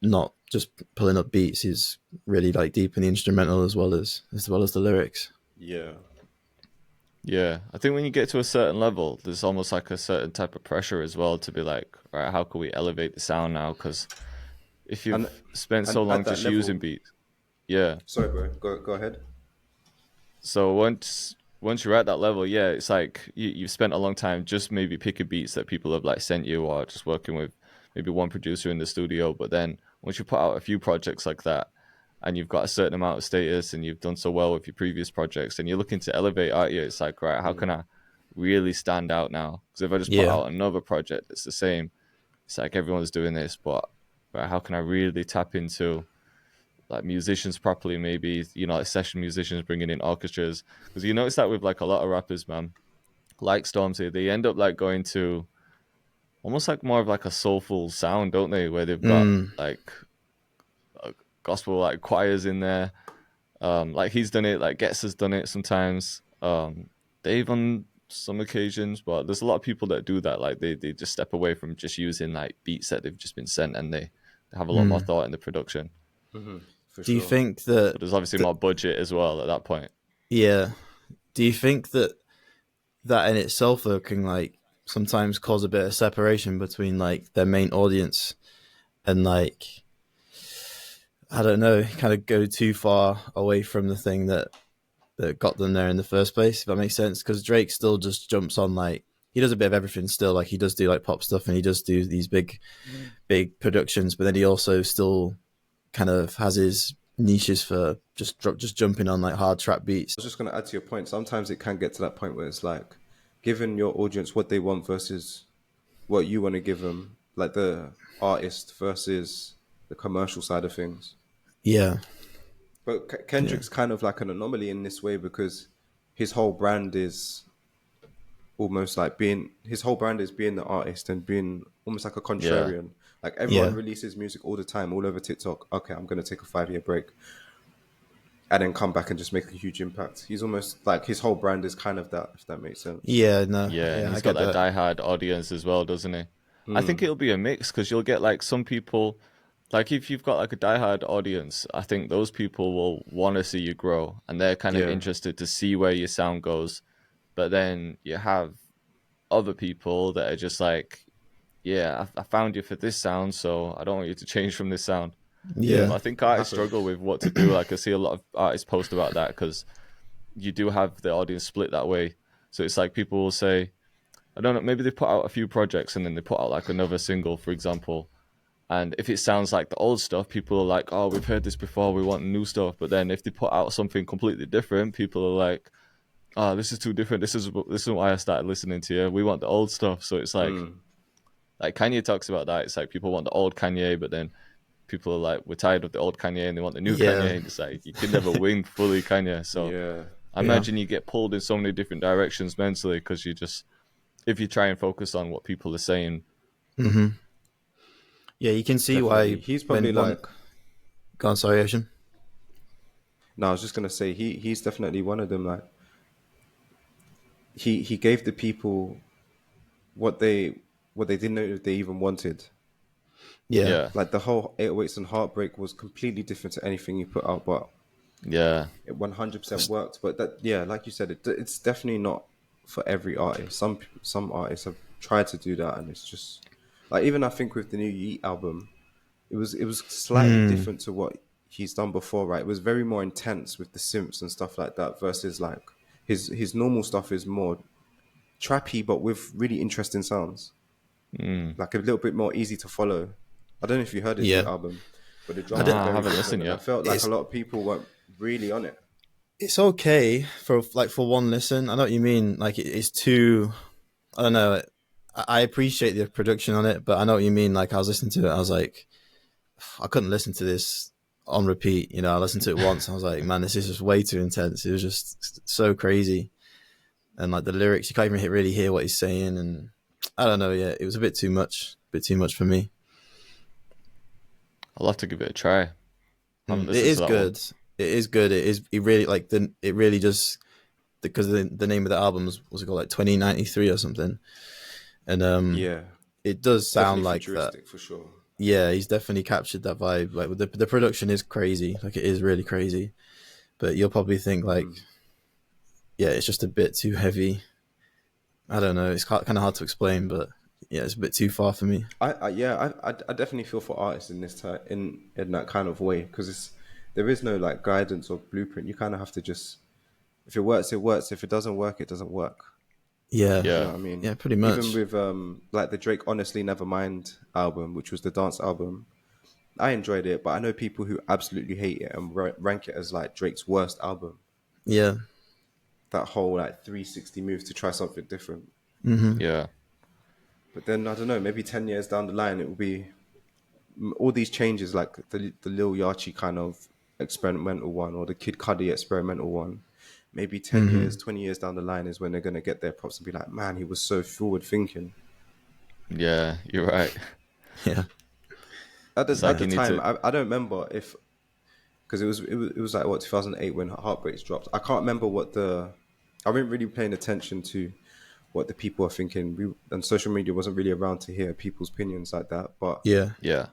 Speaker 3: not just pulling up beats. He's really like deep in the instrumental as well as the lyrics.
Speaker 1: Yeah.
Speaker 2: Yeah, I think when you get to a certain level, there's almost like a certain type of pressure as well to be like, all right, how can we elevate the sound now? Because if you've spent so long just using beats, yeah.
Speaker 1: Sorry, bro. Go ahead.
Speaker 2: So once you're at that level, yeah, it's like you've spent a long time just maybe picking beats that people have like sent you, or just working with maybe one producer in the studio. But then once you put out a few projects like that, and you've got a certain amount of status, and you've done so well with your previous projects, and you're looking to elevate, aren't you? It's like, right, how can I really stand out now? Because if I just put out another project that's the same, it's like everyone's doing this, but right, how can I really tap into like musicians properly? Maybe like session musicians, bringing in orchestras, because you notice that with like a lot of rappers, man, like Stormzy, they end up like going to almost like more of like a soulful sound, don't they? Where they've got like gospel like choirs in there. Like he's done it, like Getz has done it sometimes. Dave on some occasions, but there's a lot of people that do that. Like they just step away from just using like beats that they've just been sent, and they have a lot more thought in the production.
Speaker 3: Do you think that?
Speaker 2: But there's obviously more budget as well at that point.
Speaker 3: Yeah. Do you think that in itself though can like sometimes cause a bit of separation between like their main audience and like, I don't know, kind of go too far away from the thing that got them there in the first place, if that makes sense? Because Drake still just jumps on, like, he does a bit of everything still. Like, he does do like pop stuff and he does do these big productions, but then he also still kind of has his niches for just jumping on like hard trap beats.
Speaker 1: I was just going to add to your point. Sometimes it can get to that point where it's like giving your audience what they want versus what you want to give them, like the artist versus the commercial side of things.
Speaker 3: Yeah.
Speaker 1: But Kendrick's kind of like an anomaly in this way because his whole brand is almost like being the artist and being almost like a contrarian. Yeah. Like everyone releases music all the time, all over TikTok. Okay, I'm going to take a 5-year break and then come back and just make a huge impact. He's almost like his whole brand is kind of that, if that makes sense.
Speaker 3: Yeah, no.
Speaker 2: Yeah, he's got that diehard audience as well, doesn't he? I think it'll be a mix because you'll get like some people, like if you've got like a diehard audience, I think those people will want to see you grow and they're kind of interested to see where your sound goes. But then you have other people that are just like, yeah, I found you for this sound, so I don't want you to change from this sound.
Speaker 3: Yeah.
Speaker 2: I think artists struggle with what to do. Like I see a lot of artists post about that because you do have the audience split that way. So it's like people will say, I don't know, maybe they put out a few projects and then they put out like another single, for example. And if it sounds like the old stuff, people are like, oh, we've heard this before, we want new stuff. But then if they put out something completely different, people are like, oh, this is too different. This is why I started listening to you. We want the old stuff. So it's like Kanye talks about that. It's like people want the old Kanye, but then people are like, we're tired of the old Kanye and they want the new Kanye. It's like, you can never win fully Kanye. So I imagine you get pulled in so many different directions mentally because you just, if you try and focus on what people are saying.
Speaker 3: Mm-hmm. Yeah, you can see why
Speaker 1: he's probably like...
Speaker 3: Go on, sorry, Ocean.
Speaker 1: No, I was just going to say, he's definitely one of them. Like, he gave the people what they didn't know they even wanted.
Speaker 3: Yeah.
Speaker 1: Like the whole 808s and Heartbreak was completely different to anything you put out, but it 100% worked. But that, like you said, it's definitely not for every artist. Some artists have tried to do that, and it's just like, even I think with the new Yeet album, it was slightly different to what he's done before, right? It was very more intense with the synths and stuff like that versus like his normal stuff is more trappy but with really interesting sounds. Like a little bit more easy to follow. I don't know if you heard his new album. but the drums are
Speaker 2: I
Speaker 1: very
Speaker 2: haven't
Speaker 1: different.
Speaker 2: listened
Speaker 1: And I
Speaker 2: yet.
Speaker 1: felt like a lot of people weren't really on it.
Speaker 3: It's okay for one listen. I know what you mean. Like it's too. I don't know. I appreciate the production on it, but I know what you mean. Like I was listening to it, I was like, I couldn't listen to this on repeat. You know, I listened to it once. I was like, man, this is just way too intense. It was just so crazy, and like the lyrics, you can't even really hear what he's saying. And I don't know. Yeah, it was a bit too much for me.
Speaker 2: I'll have to give it a try. I haven't
Speaker 3: It
Speaker 2: listened
Speaker 3: is
Speaker 2: to that
Speaker 3: good.
Speaker 2: one.
Speaker 3: It is good. It is. It really like the. It really just because the name of the album was called like 2093 or something, and
Speaker 1: Yeah,
Speaker 3: it does sound
Speaker 1: definitely
Speaker 3: like that.
Speaker 1: futuristic for sure.
Speaker 3: Yeah, he's definitely captured that vibe. Like the production is crazy. Like it is really crazy. But you'll probably think like, yeah, it's just a bit too heavy. I don't know. It's kind of hard to explain, but yeah, it's a bit too far for me.
Speaker 1: I definitely feel for artists in this type in that kind of way because there is no like guidance or blueprint. You kind of have to just if it works, it works. If it doesn't work, it doesn't work.
Speaker 3: Yeah,
Speaker 1: You know
Speaker 2: Yeah.
Speaker 1: what I mean?
Speaker 3: yeah, pretty
Speaker 1: Even
Speaker 3: much.
Speaker 1: with like the Drake Honestly Nevermind album, which was the dance album, I enjoyed it, but I know people who absolutely hate it and rank it as like Drake's worst album.
Speaker 3: Yeah,
Speaker 1: That whole like 360 moves to try something different.
Speaker 2: Yeah.
Speaker 1: But then I don't know, maybe 10 years down the line, it will be all these changes, like the Lil Yachty kind of experimental one or the Kid Cudi experimental one. Maybe 10 years, 20 years down the line is when they're going to get their props and be like, man, he was so forward thinking.
Speaker 2: Yeah, you're right.
Speaker 3: yeah,
Speaker 2: It's
Speaker 1: At
Speaker 2: like
Speaker 1: the
Speaker 2: you need
Speaker 1: time,
Speaker 2: to.
Speaker 1: I don't remember if, because it was like, what, 2008 when Heartbreaks dropped. I can't remember I wasn't really paying attention to what the people are thinking. And social media wasn't really around to hear people's opinions like that. But
Speaker 3: yeah,
Speaker 2: Yeah.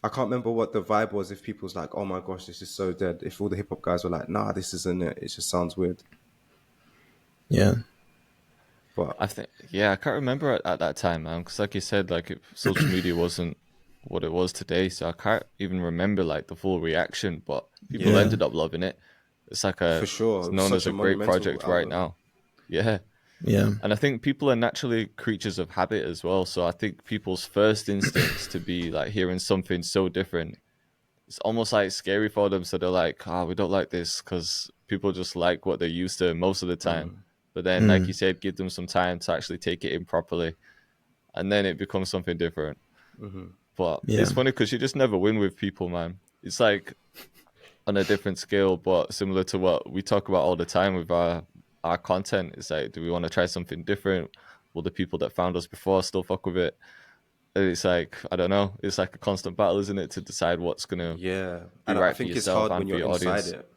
Speaker 1: I can't remember what the vibe was if people's like, oh my gosh, this is so dead. If all the hip hop guys were like, nah, this isn't it. It just sounds weird.
Speaker 3: yeah,
Speaker 1: But
Speaker 2: I think, yeah, I can't remember at that time, man. Because, like you said, social media wasn't what it was today. So I can't even remember, like, the full reaction. But people
Speaker 1: yeah,
Speaker 3: yeah,
Speaker 2: ended up loving it. It's
Speaker 1: for sure.
Speaker 2: it's
Speaker 1: It was
Speaker 2: known as
Speaker 1: such a
Speaker 2: a great
Speaker 1: monumental
Speaker 2: project right
Speaker 1: album.
Speaker 2: now. Yeah.
Speaker 3: yeah,
Speaker 2: And I think people are naturally creatures of habit as well. So I think people's first instincts to be, like, hearing something so different, it's almost like scary for them. So they're like, we don't like this because people just like what they're used to most of the time. But then, like you said, give them some time to actually take it in properly. And then it becomes something different. But
Speaker 3: yeah,
Speaker 2: it's funny because you just never win with people, man. It's like on a different scale, but similar to what we talk about all the time with our content. It's like, do we want to try something different? Will the people that found us before still fuck with it? And it's like, I don't know. It's like a constant battle, isn't it, to decide what's gonna
Speaker 1: Yeah.
Speaker 2: be
Speaker 1: And I
Speaker 2: right for
Speaker 1: think it's
Speaker 2: yourself
Speaker 1: hard
Speaker 2: and
Speaker 1: when
Speaker 2: for
Speaker 1: you're
Speaker 2: your
Speaker 1: inside
Speaker 2: audience.
Speaker 1: it.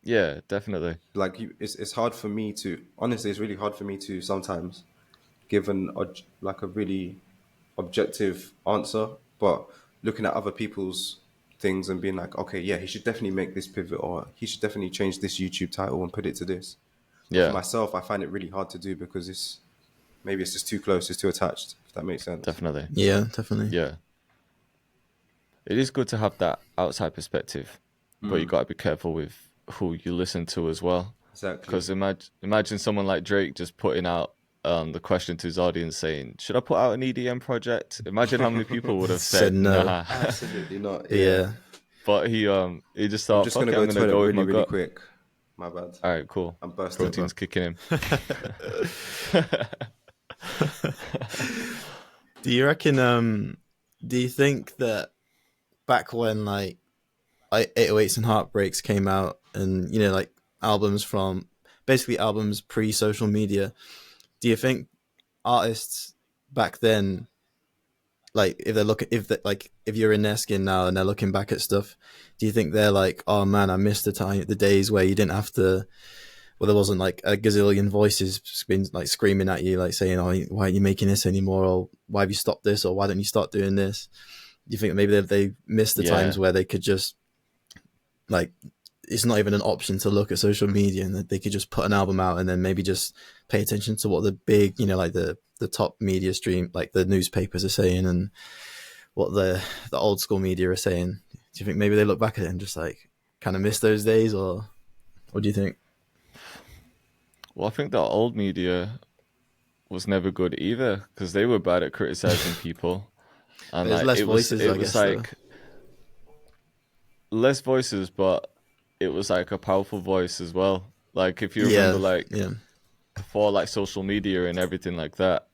Speaker 2: Yeah, definitely.
Speaker 1: Like it's hard for me to, honestly, it's really hard for me to sometimes give like a really objective answer, but looking at other people's things and being like, okay, yeah, he should definitely make this pivot or he should definitely change this YouTube title and put it to this. But for
Speaker 2: Yeah,
Speaker 1: myself, I find it really hard to do because maybe it's just too close, it's too attached, if that makes sense.
Speaker 2: definitely.
Speaker 3: yeah, definitely.
Speaker 2: Yeah. It is good to have that outside perspective, but you got to be careful with who you listen to as well.
Speaker 1: Exactly.
Speaker 2: Because imagine someone like Drake just putting out the question to his audience saying, "Should I put out an EDM project?" Imagine how many people would have
Speaker 3: Said
Speaker 2: said,
Speaker 3: no.
Speaker 2: "Nah."
Speaker 1: Absolutely not. Yeah.
Speaker 3: Yeah,
Speaker 2: But he just
Speaker 1: I'm
Speaker 2: thought,
Speaker 1: just gonna
Speaker 2: "Fuck it,
Speaker 1: go
Speaker 2: I'm
Speaker 1: to the
Speaker 2: gonna
Speaker 1: toilet
Speaker 2: go with
Speaker 1: really,
Speaker 2: my
Speaker 1: really
Speaker 2: gut."
Speaker 1: quick. My bad.
Speaker 2: All right, cool.
Speaker 1: I'm bursting.
Speaker 2: Protein's kicking in.
Speaker 3: do you reckon? Do you think that back when like 808s and Heartbreaks came out, and like albums from basically albums pre-social media, do you think artists back then, like if they're looking, if you're in their skin now and they're looking back at stuff, do you think they're like, oh man, I missed the days where you didn't have to, well, there wasn't like a gazillion voices screaming at you, like saying, oh, why aren't you making this anymore, or why have you stopped this, or why don't you start doing this? Do you think maybe they missed the times
Speaker 2: Yeah,
Speaker 3: where they could just like, it's not even an option to look at social media, and that they could just put an album out and then maybe just pay attention to what the big, like the top media stream, like the newspapers are saying, and what the old school media are saying? Do you think maybe they look back at it and just like kind of miss those days, or what do you think?
Speaker 2: well, I think the old media was never good either because they were bad at criticizing people, and
Speaker 3: There's
Speaker 2: like
Speaker 3: less voices,
Speaker 2: it
Speaker 3: I
Speaker 2: was
Speaker 3: guess, though.
Speaker 2: like less voices, but it was like a powerful voice as well. Like if you remember,
Speaker 3: Yeah,
Speaker 2: like
Speaker 3: yeah,
Speaker 2: before like social media and everything like that,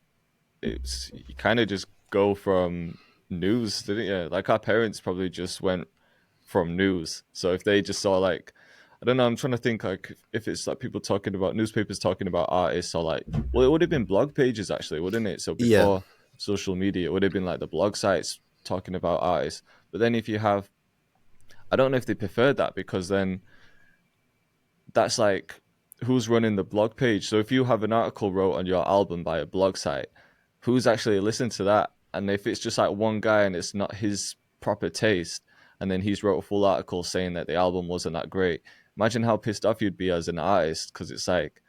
Speaker 2: it's you kind of just go from news, didn't you? Like our parents probably just went from news. So if they just saw like, I don't know, I'm trying to think like if it's like people talking about newspapers talking about artists or like, well, it would have been blog pages actually, wouldn't it? So
Speaker 3: yeah,
Speaker 2: before social media, it would have been like the blog sites talking about artists. But then if you have, I don't know if they preferred that because then that's like who's running the blog page. So if you have an article wrote on your album by a blog site, who's actually listening to that? And if it's just like one guy and it's not his proper taste, and then he's wrote a full article saying that the album wasn't that great, imagine how pissed off you'd be as an artist because it's like,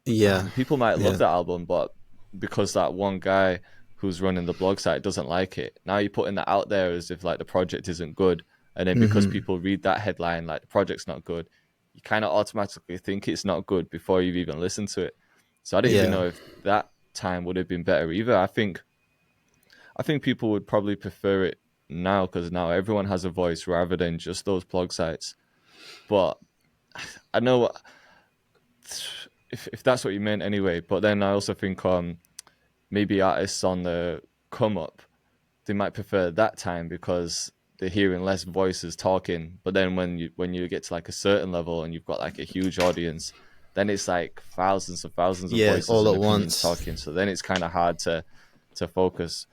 Speaker 3: yeah,
Speaker 2: man, people might love
Speaker 3: yeah.
Speaker 2: that album, but because that one guy who's running the blog site doesn't like it, now you're putting that out there as if like the project isn't good. And then because
Speaker 3: Hmm.
Speaker 2: people read that headline, like the project's not good, you kind of automatically think it's not good before you've even listened to it. So I don't even
Speaker 3: Yeah,
Speaker 2: know if that time would have been better either. I think people would probably prefer it now because now everyone has a voice rather than just those blog sites. But I know if that's what you meant anyway. But then I also think maybe artists on the come up, they might prefer that time because they're hearing less voices talking. But then when you get to like a certain level and you've got like a huge audience, then it's like thousands of
Speaker 3: yeah,
Speaker 2: voices
Speaker 3: all
Speaker 2: and
Speaker 3: at
Speaker 2: opinions
Speaker 3: once.
Speaker 2: talking. So then it's kind of hard to focus.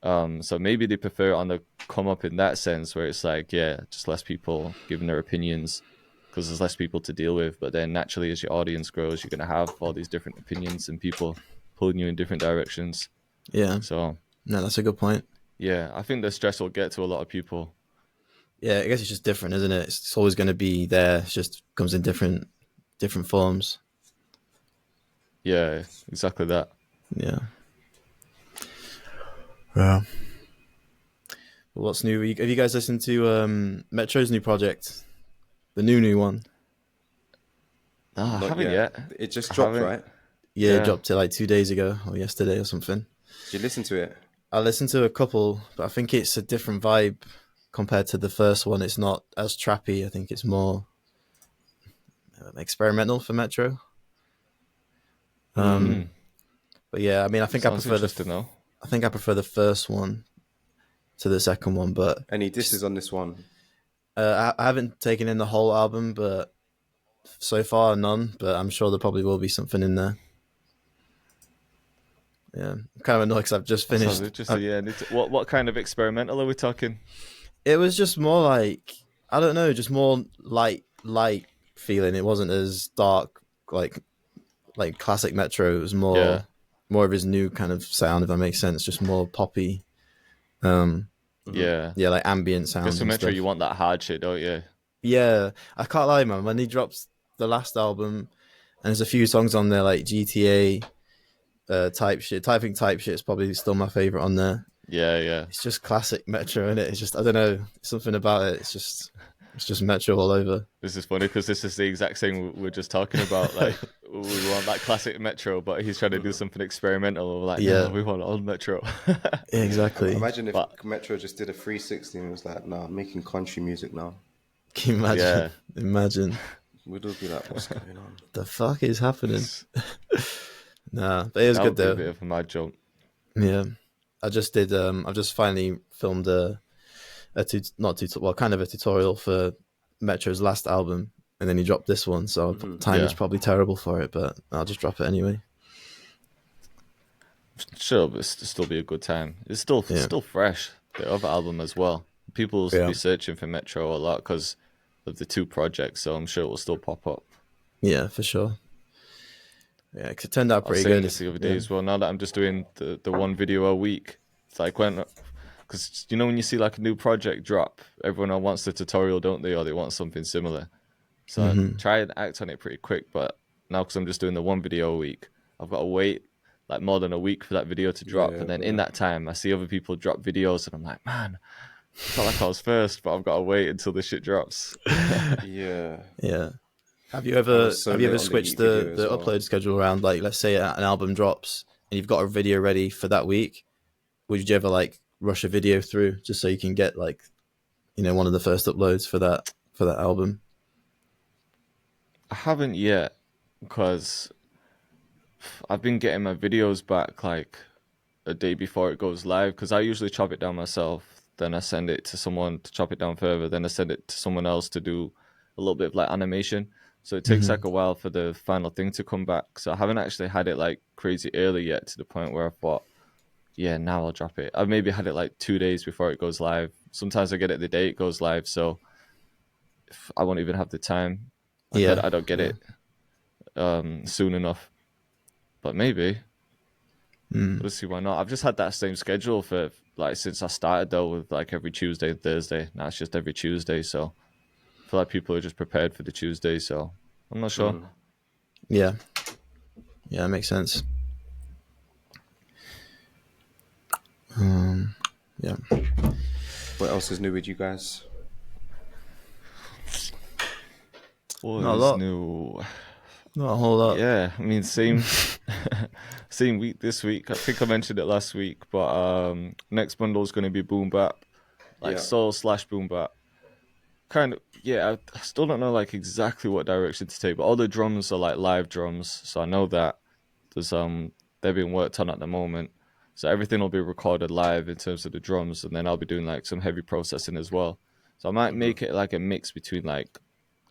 Speaker 2: So maybe they prefer it on the come up in that sense, where it's like, yeah, just less people giving their opinions because there's less people to deal with. But then naturally, as your audience grows, you're gonna have all these different opinions and people pulling you in different directions.
Speaker 3: Yeah,
Speaker 2: So
Speaker 3: no, that's a good point.
Speaker 2: yeah, I think the stress will get to a lot of people.
Speaker 3: Yeah, I guess it's just different, isn't it? It's always going to be there. It just comes in different forms.
Speaker 2: Yeah, exactly that.
Speaker 3: Yeah. Yeah. What's new? Have you guys listened to Metro's new project, the new one?
Speaker 2: No, I
Speaker 1: Not
Speaker 2: haven't
Speaker 1: yet.
Speaker 2: yet.
Speaker 1: It just
Speaker 2: I
Speaker 1: dropped,
Speaker 2: haven't.
Speaker 1: right?
Speaker 3: Yeah, it
Speaker 2: Yeah.
Speaker 3: dropped it like 2 days ago or yesterday or something.
Speaker 1: Did you listen to it?
Speaker 3: I listened to a couple, but I think it's a different vibe compared to the first one. It's not as trappy. I think it's more experimental for Metro.
Speaker 1: Mm.
Speaker 2: Mm.
Speaker 3: But yeah, I mean,
Speaker 2: Sounds interesting though.
Speaker 3: I think I prefer the first one to the second one. But
Speaker 1: Any disses on this one?
Speaker 3: I haven't taken in the whole album, but so far none. But I'm sure there probably will be something in there. Yeah, I'm kind of annoyed because I've just
Speaker 2: That sounds
Speaker 3: finished.
Speaker 2: interesting. Yeah. What kind of experimental are we talking?
Speaker 3: It was just more like, I don't know, just more light feeling. It wasn't as dark like classic Metro. It was
Speaker 2: Yeah.
Speaker 3: more of his new kind of sound, if that makes sense. Just more poppy.
Speaker 2: Yeah.
Speaker 3: Yeah, like ambient
Speaker 2: Because
Speaker 3: sounds
Speaker 2: for
Speaker 3: and
Speaker 2: Metro,
Speaker 3: stuff.
Speaker 2: you want that hard shit, don't you?
Speaker 3: Yeah, I can't lie, man. When he drops the last album, and there's a few songs on there like GTA type shit. Type shit is probably still my favorite on there.
Speaker 2: Yeah, yeah.
Speaker 3: It's just classic Metro, isn't it? It's just, I don't know, something about it. It's just Metro all over.
Speaker 2: This is funny because this is the exact thing we're just talking about. Like, we want that classic Metro, but he's trying to do something experimental. We're like, no,
Speaker 3: Yeah,
Speaker 2: we want old Metro.
Speaker 3: exactly.
Speaker 1: Imagine if
Speaker 2: But
Speaker 1: Metro just did a 360 and was like, "Nah, I'm making country music now."
Speaker 3: Can you imagine?
Speaker 2: yeah,
Speaker 3: Imagine
Speaker 1: We'd all be like, "What's going on?"
Speaker 3: the fuck is happening? Nah, but it was
Speaker 2: that
Speaker 3: good
Speaker 2: would be a
Speaker 3: though.
Speaker 2: bit of a mad jump.
Speaker 3: Yeah, I just did. I've just finally filmed well, kind of a tutorial for Metro's last album, and then he dropped this one. So timing's
Speaker 2: Yeah.
Speaker 3: probably terrible for it, but I'll just drop it anyway.
Speaker 2: Sure, but it'll still be a good time. It's still fresh. The other album as well. People will
Speaker 3: Yeah,
Speaker 2: be searching for Metro a lot because of the two projects, so I'm sure it will still pop up.
Speaker 3: yeah, for sure. Yeah, 'cause it turned out
Speaker 2: I was
Speaker 3: pretty
Speaker 2: saying
Speaker 3: good.
Speaker 2: this the other day
Speaker 3: Yeah,
Speaker 2: as well. Now that I'm just doing the one video a week, it's like because when you see like a new project drop, everyone wants the tutorial, don't they? Or they want something similar. So I try and act on it pretty quick, but now because I'm just doing the one video a week, I've got to wait like more than a week for that video to drop.
Speaker 1: Yeah,
Speaker 2: And then
Speaker 1: bro.
Speaker 2: in that time, I see other people drop videos and I'm like, man, I felt like I was first, but I've got to wait until this shit drops.
Speaker 1: Yeah,
Speaker 3: yeah. Have you
Speaker 1: I
Speaker 3: ever
Speaker 1: was so late on the
Speaker 3: switched
Speaker 1: Heat video as
Speaker 3: the
Speaker 1: well.
Speaker 3: upload schedule around? Like, let's say an album drops and you've got a video ready for that week. Would you ever like rush a video through just so you can get like one of the first uploads for that album?
Speaker 2: I haven't yet because I've been getting my videos back like a day before it goes live because I usually chop it down myself. Then I send it to someone to chop it down further. Then I send it to someone else to do a little bit of like animation. So it takes like a while for the final thing to come back. So I haven't actually had it like crazy early yet to the point where I thought, yeah, now I'll drop it. I've maybe had it like 2 days before it goes live. Sometimes I get it the day it goes live, so I won't even have the time. Like
Speaker 3: Yeah,
Speaker 2: I don't get it soon enough. But maybe. Let's see why not. I've just had that same schedule for like since I started though, with like every Tuesday and Thursday. Now it's just every Tuesday, so I feel like people are just prepared for the Tuesday, so I'm not sure.
Speaker 3: yeah, that makes sense. Yeah.
Speaker 1: What else is new with you guys?
Speaker 2: What
Speaker 3: Not a
Speaker 2: is
Speaker 3: lot.
Speaker 2: new?
Speaker 3: Not a whole lot.
Speaker 2: Yeah, I mean same same week this week. I think I mentioned it last week, but next bundle is going to be Boom Bap, like
Speaker 1: Yeah.
Speaker 2: soul / Boom Bap. Kind of, yeah. I still don't know like exactly what direction to take, but all the drums are like live drums, so I know that there's they're being worked on at the moment. So everything will be recorded live in terms of the drums, and then I'll be doing like some heavy processing as well. So I might make it like a mix between like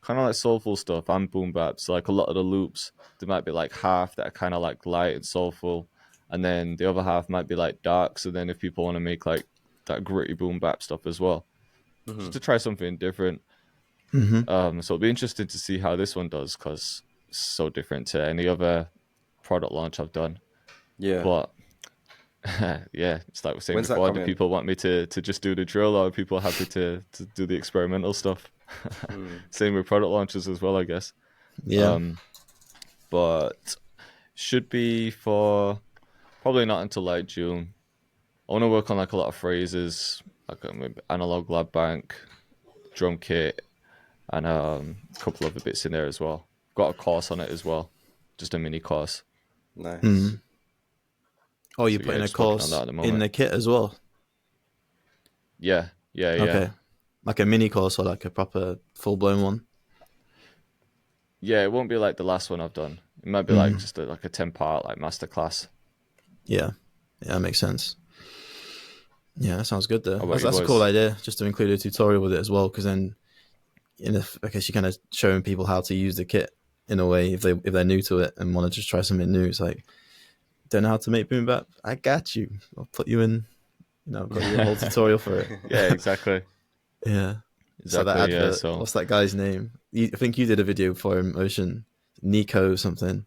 Speaker 2: kind of like soulful stuff and boom bap. So like a lot of the loops, there might be like half that are kind of like light and soulful, and then the other half might be like dark. So then if people want to make like that gritty boom bap stuff as well, just to try something different. So it'll be interesting to see how this one does because it's so different to any other product launch I've done.
Speaker 1: Yeah.
Speaker 2: But yeah, it's like we're saying
Speaker 1: When's that
Speaker 2: before. Do
Speaker 1: coming?
Speaker 2: people want me to just do the drill, or are people happy to do the experimental stuff? Same with product launches as well, I guess.
Speaker 3: Yeah.
Speaker 2: But should be for probably not until like June. I want to work on like a lot of phrases, like maybe analog lab bank, drum kit, and a couple other bits in there as well. Got a course on it as well, just a mini course.
Speaker 1: Nice.
Speaker 3: Oh, you're
Speaker 2: So yeah,
Speaker 3: putting a
Speaker 2: just working on that
Speaker 3: course
Speaker 2: at the
Speaker 3: in
Speaker 2: moment.
Speaker 3: the kit as well?
Speaker 2: Yeah.
Speaker 3: Okay. Like a mini course or like a proper full-blown one?
Speaker 2: Yeah, it won't be like the last one I've done. It might be like just like a 10-part like masterclass.
Speaker 3: Yeah. Yeah, that makes sense. Yeah, that sounds good though.
Speaker 2: How about you
Speaker 3: That's a cool
Speaker 2: boys?
Speaker 3: idea, just to include a tutorial with it as well, because then I guess you're kind of showing people how to use the kit in a way if they're new to it and want to just try something new. It's like, don't know how to make boom bap? I got you. I'll put you in. I've got you a whole tutorial for it.
Speaker 2: Yeah, exactly.
Speaker 3: Yeah. So that
Speaker 2: Exactly, yeah.
Speaker 3: advert.
Speaker 2: So
Speaker 3: What's that guy's name? I think you did a video for him, Ocean. Nico something.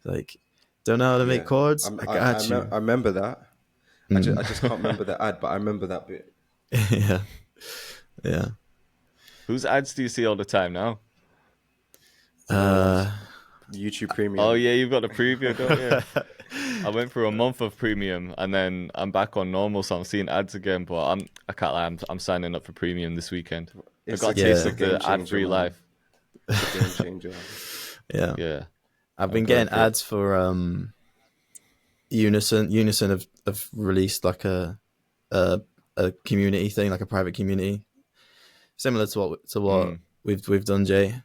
Speaker 3: Like, don't know how to make
Speaker 1: Yeah.
Speaker 3: chords? I got you.
Speaker 1: I remember that. I just can't remember the ad, but I remember that bit.
Speaker 3: Yeah. Yeah.
Speaker 2: whose ads do you see all the time now?
Speaker 1: YouTube Premium.
Speaker 2: Oh yeah, you've got the preview, don't you? I went through a month of premium and then I'm back on normal, so I'm seeing ads again. But I can't lie, I'm signing up for premium this weekend. I got a taste of the ad-free life.
Speaker 1: It's a game changer.
Speaker 3: Yeah.
Speaker 2: Yeah,
Speaker 3: I've been getting ads for Unison. Unison have released like a community thing, like a private community, similar to what we've done, Jay.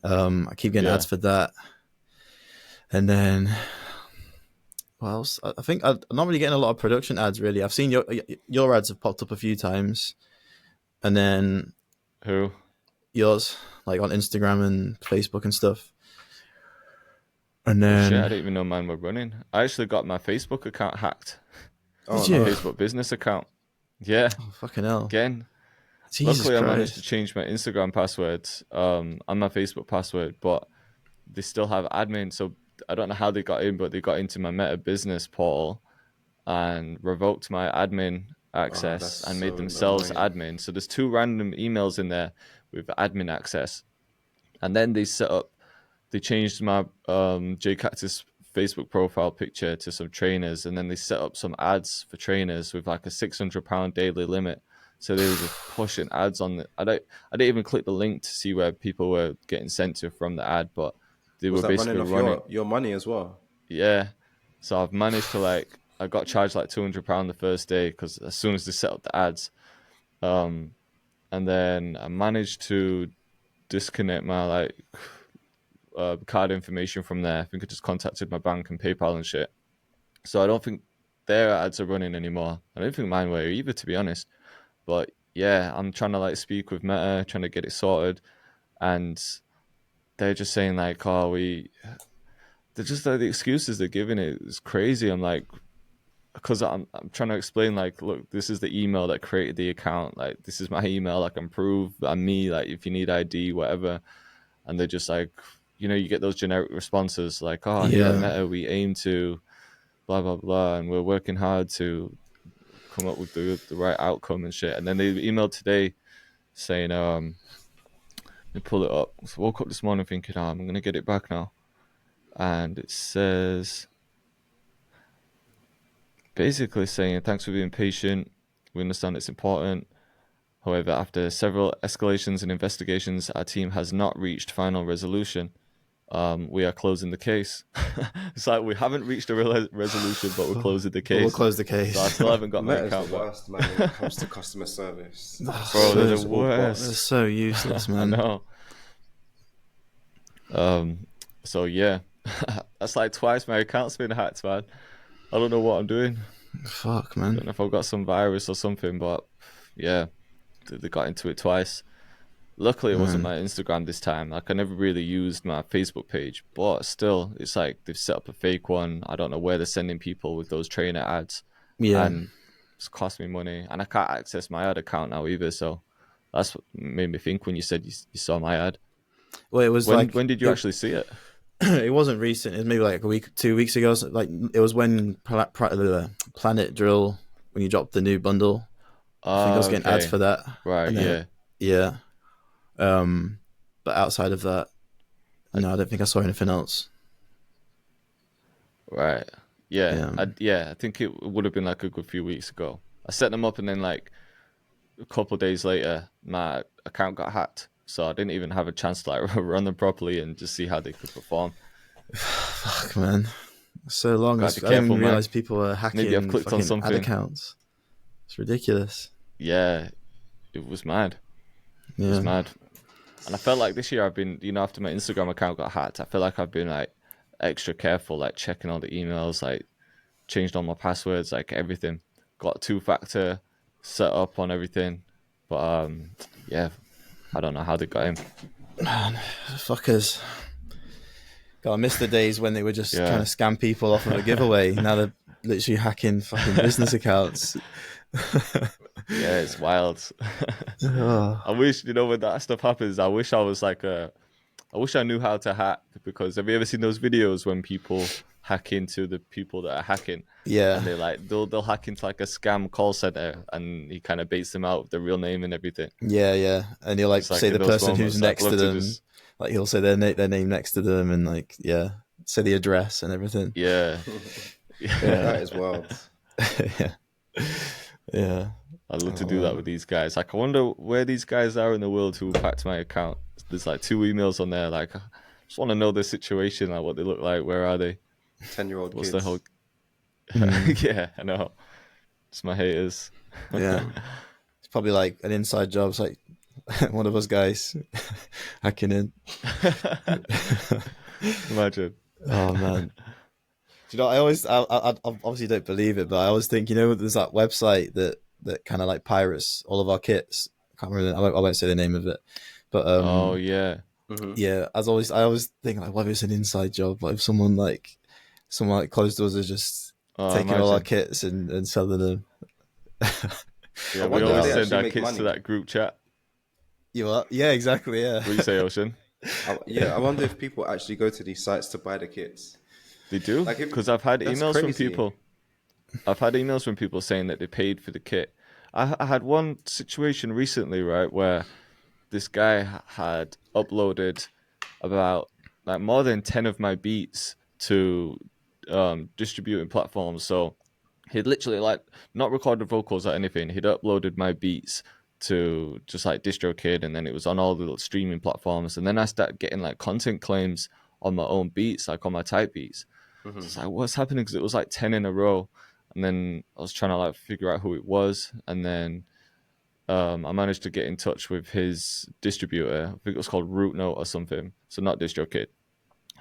Speaker 3: I keep getting ads for that, and then what else? I think I'm not really getting a lot of production ads. Really, I've seen your ads have popped up a few times, and then
Speaker 2: Who?
Speaker 3: yours, like on Instagram and Facebook and stuff. And
Speaker 2: Oh,
Speaker 3: then
Speaker 2: shit, I didn't even know mine were running. I actually got my Facebook account hacked.
Speaker 3: Did you?
Speaker 2: Facebook business account. Yeah.
Speaker 3: Oh, fucking hell.
Speaker 2: Again.
Speaker 3: Jesus
Speaker 2: Luckily,
Speaker 3: Christ.
Speaker 2: I managed to change my Instagram password and my Facebook password, but they still have admin. So I don't know how they got in, but they got into my Meta business portal and revoked my admin access and made themselves admin. So there's 2 random emails in there with admin access. And then they changed my Cactus Facebook profile picture to some trainers, and then they set up some ads for trainers with like a £600 daily limit. So they were just pushing ads on I didn't even click the link to see where people were getting sent to from the ad, but they were basically running
Speaker 1: off your money as well.
Speaker 2: Yeah. So I've managed to I got charged like £200 the first day because as soon as they set up the ads, and then I managed to disconnect my like card information from there. I think I just contacted my bank and PayPal and shit. So I don't think their ads are running anymore. I don't think mine were either, to be honest. But yeah, I'm trying to like speak with Meta, trying to get it sorted, and they're just saying like, oh, they're just like the excuses they're giving is crazy. I'm like, because I'm trying to explain like, look, this is the email that created the account. Like, this is my email. I can prove I'm me. Like, if you need ID, whatever. And they're just like, you get those generic responses like, oh, here at Meta, we aim to blah, blah, blah. And we're working hard to come up with the right outcome and shit. And then they emailed today saying, let me pull it up. So I woke up this morning thinking, I'm going to get it back now. And it says, basically saying, thanks for being patient. We understand it's important. However, after several escalations and investigations, our team has not reached final resolution. We are closing the case. It's like we haven't reached a resolution, but we're closing the case.
Speaker 3: We'll close the case.
Speaker 2: So I still haven't got my account
Speaker 1: the worst, man, when it comes to customer service.
Speaker 2: Bro, they're the worst.
Speaker 3: They're so useless, man.
Speaker 2: I know. So yeah, that's like twice my account's been hacked, man. I don't know what I'm doing.
Speaker 3: Fuck,
Speaker 2: I
Speaker 3: man.
Speaker 2: don't know if I've got some virus or something, but yeah, they got into it twice. Luckily, it wasn't my Instagram this time. Like, I never really used my Facebook page, but still, it's like they've set up a fake one. I don't know where they're sending people with those trainer ads.
Speaker 3: Yeah.
Speaker 2: And it's cost me money. And I can't access my ad account now either. So that's what made me think when you said you saw my ad.
Speaker 3: Well, it was
Speaker 2: when did you actually see it?
Speaker 3: It wasn't recent. It was maybe like a week, 2 weeks ago. So like, it was when Planet Drill, when you dropped the new bundle. I think I was getting ads for that.
Speaker 2: Right,
Speaker 3: then, yeah. But outside of that, no, I don't think I saw anything else.
Speaker 2: Right. Yeah. I think it would have been like a good few weeks ago. I set them up, and then like a couple of days later, my account got hacked. So I didn't even have a chance to like run them properly and just see how they could perform.
Speaker 3: Fuck, man. So long. I
Speaker 2: Careful,
Speaker 3: didn't even realize people were hacking
Speaker 2: Maybe I've clicked on something.
Speaker 3: ad accounts. It's ridiculous.
Speaker 2: Yeah, it was mad. It was mad. And I felt like this year I've been, after my Instagram account got hacked, I feel like I've been like extra careful, like checking all the emails, like changed all my passwords, like everything. Got 2-factor set up on everything. But yeah, I don't know how they got him.
Speaker 3: Man, fuckers. God, I miss the days when they were just trying to scam people off of a giveaway. Now they're literally hacking fucking business accounts.
Speaker 2: Yeah, it's wild. I wish, when that stuff happens, I wish I was like I wish I knew how to hack, because have you ever seen those videos when people hack into the people that are hacking?
Speaker 3: Yeah.
Speaker 2: And they'll hack into like a scam call center, and he kind of baits them out with their real name and everything.
Speaker 3: Yeah. And he'll like say the person who's next to them, like he'll say their name next to them, and like, say the address and everything.
Speaker 2: Yeah.
Speaker 1: That is wild.
Speaker 3: Yeah.
Speaker 2: I'd love to do that with these guys. Like, I wonder where these guys are in the world who hacked my account. There's like 2 emails on there. Like, I just want to know their situation, like what they look like. Where are they?
Speaker 1: 10-year-old
Speaker 2: What's
Speaker 1: kids.
Speaker 2: the whole? Yeah, I know. It's my haters.
Speaker 3: Yeah. It's probably like an inside job. It's like one of us guys hacking in.
Speaker 2: Imagine.
Speaker 3: Oh man. Do you know? I obviously don't believe it, but I always think, there's that website that kind of like pirates all of our kits. I can't remember. I won't say the name of it, but
Speaker 2: oh yeah.
Speaker 3: Mm-hmm. Yeah. I always think like, what if it's an inside job? What if someone close to us is just taking all our kits and selling them?
Speaker 2: Yeah, we always send our kits to that group chat.
Speaker 3: You what? Yeah, exactly. Yeah.
Speaker 2: What do you say, Ocean?
Speaker 1: I wonder if people actually go to these sites to buy the kits.
Speaker 2: They do, because I've had emails from people. I've had emails from people saying that they paid for the kit. I had one situation recently, right, where this guy had uploaded about like more than 10 of my beats to distributing platforms. So he'd literally like not recorded vocals or anything. He'd uploaded my beats to just like DistroKid, and then it was on all the streaming platforms. And then I started getting like content claims on my own beats, like on my type beats. So it's like, what's happening? Because it was like 10 in a row. And then I was trying to like figure out who it was. And then I managed to get in touch with his distributor. I think it was called Root Note or something. So not DistroKid.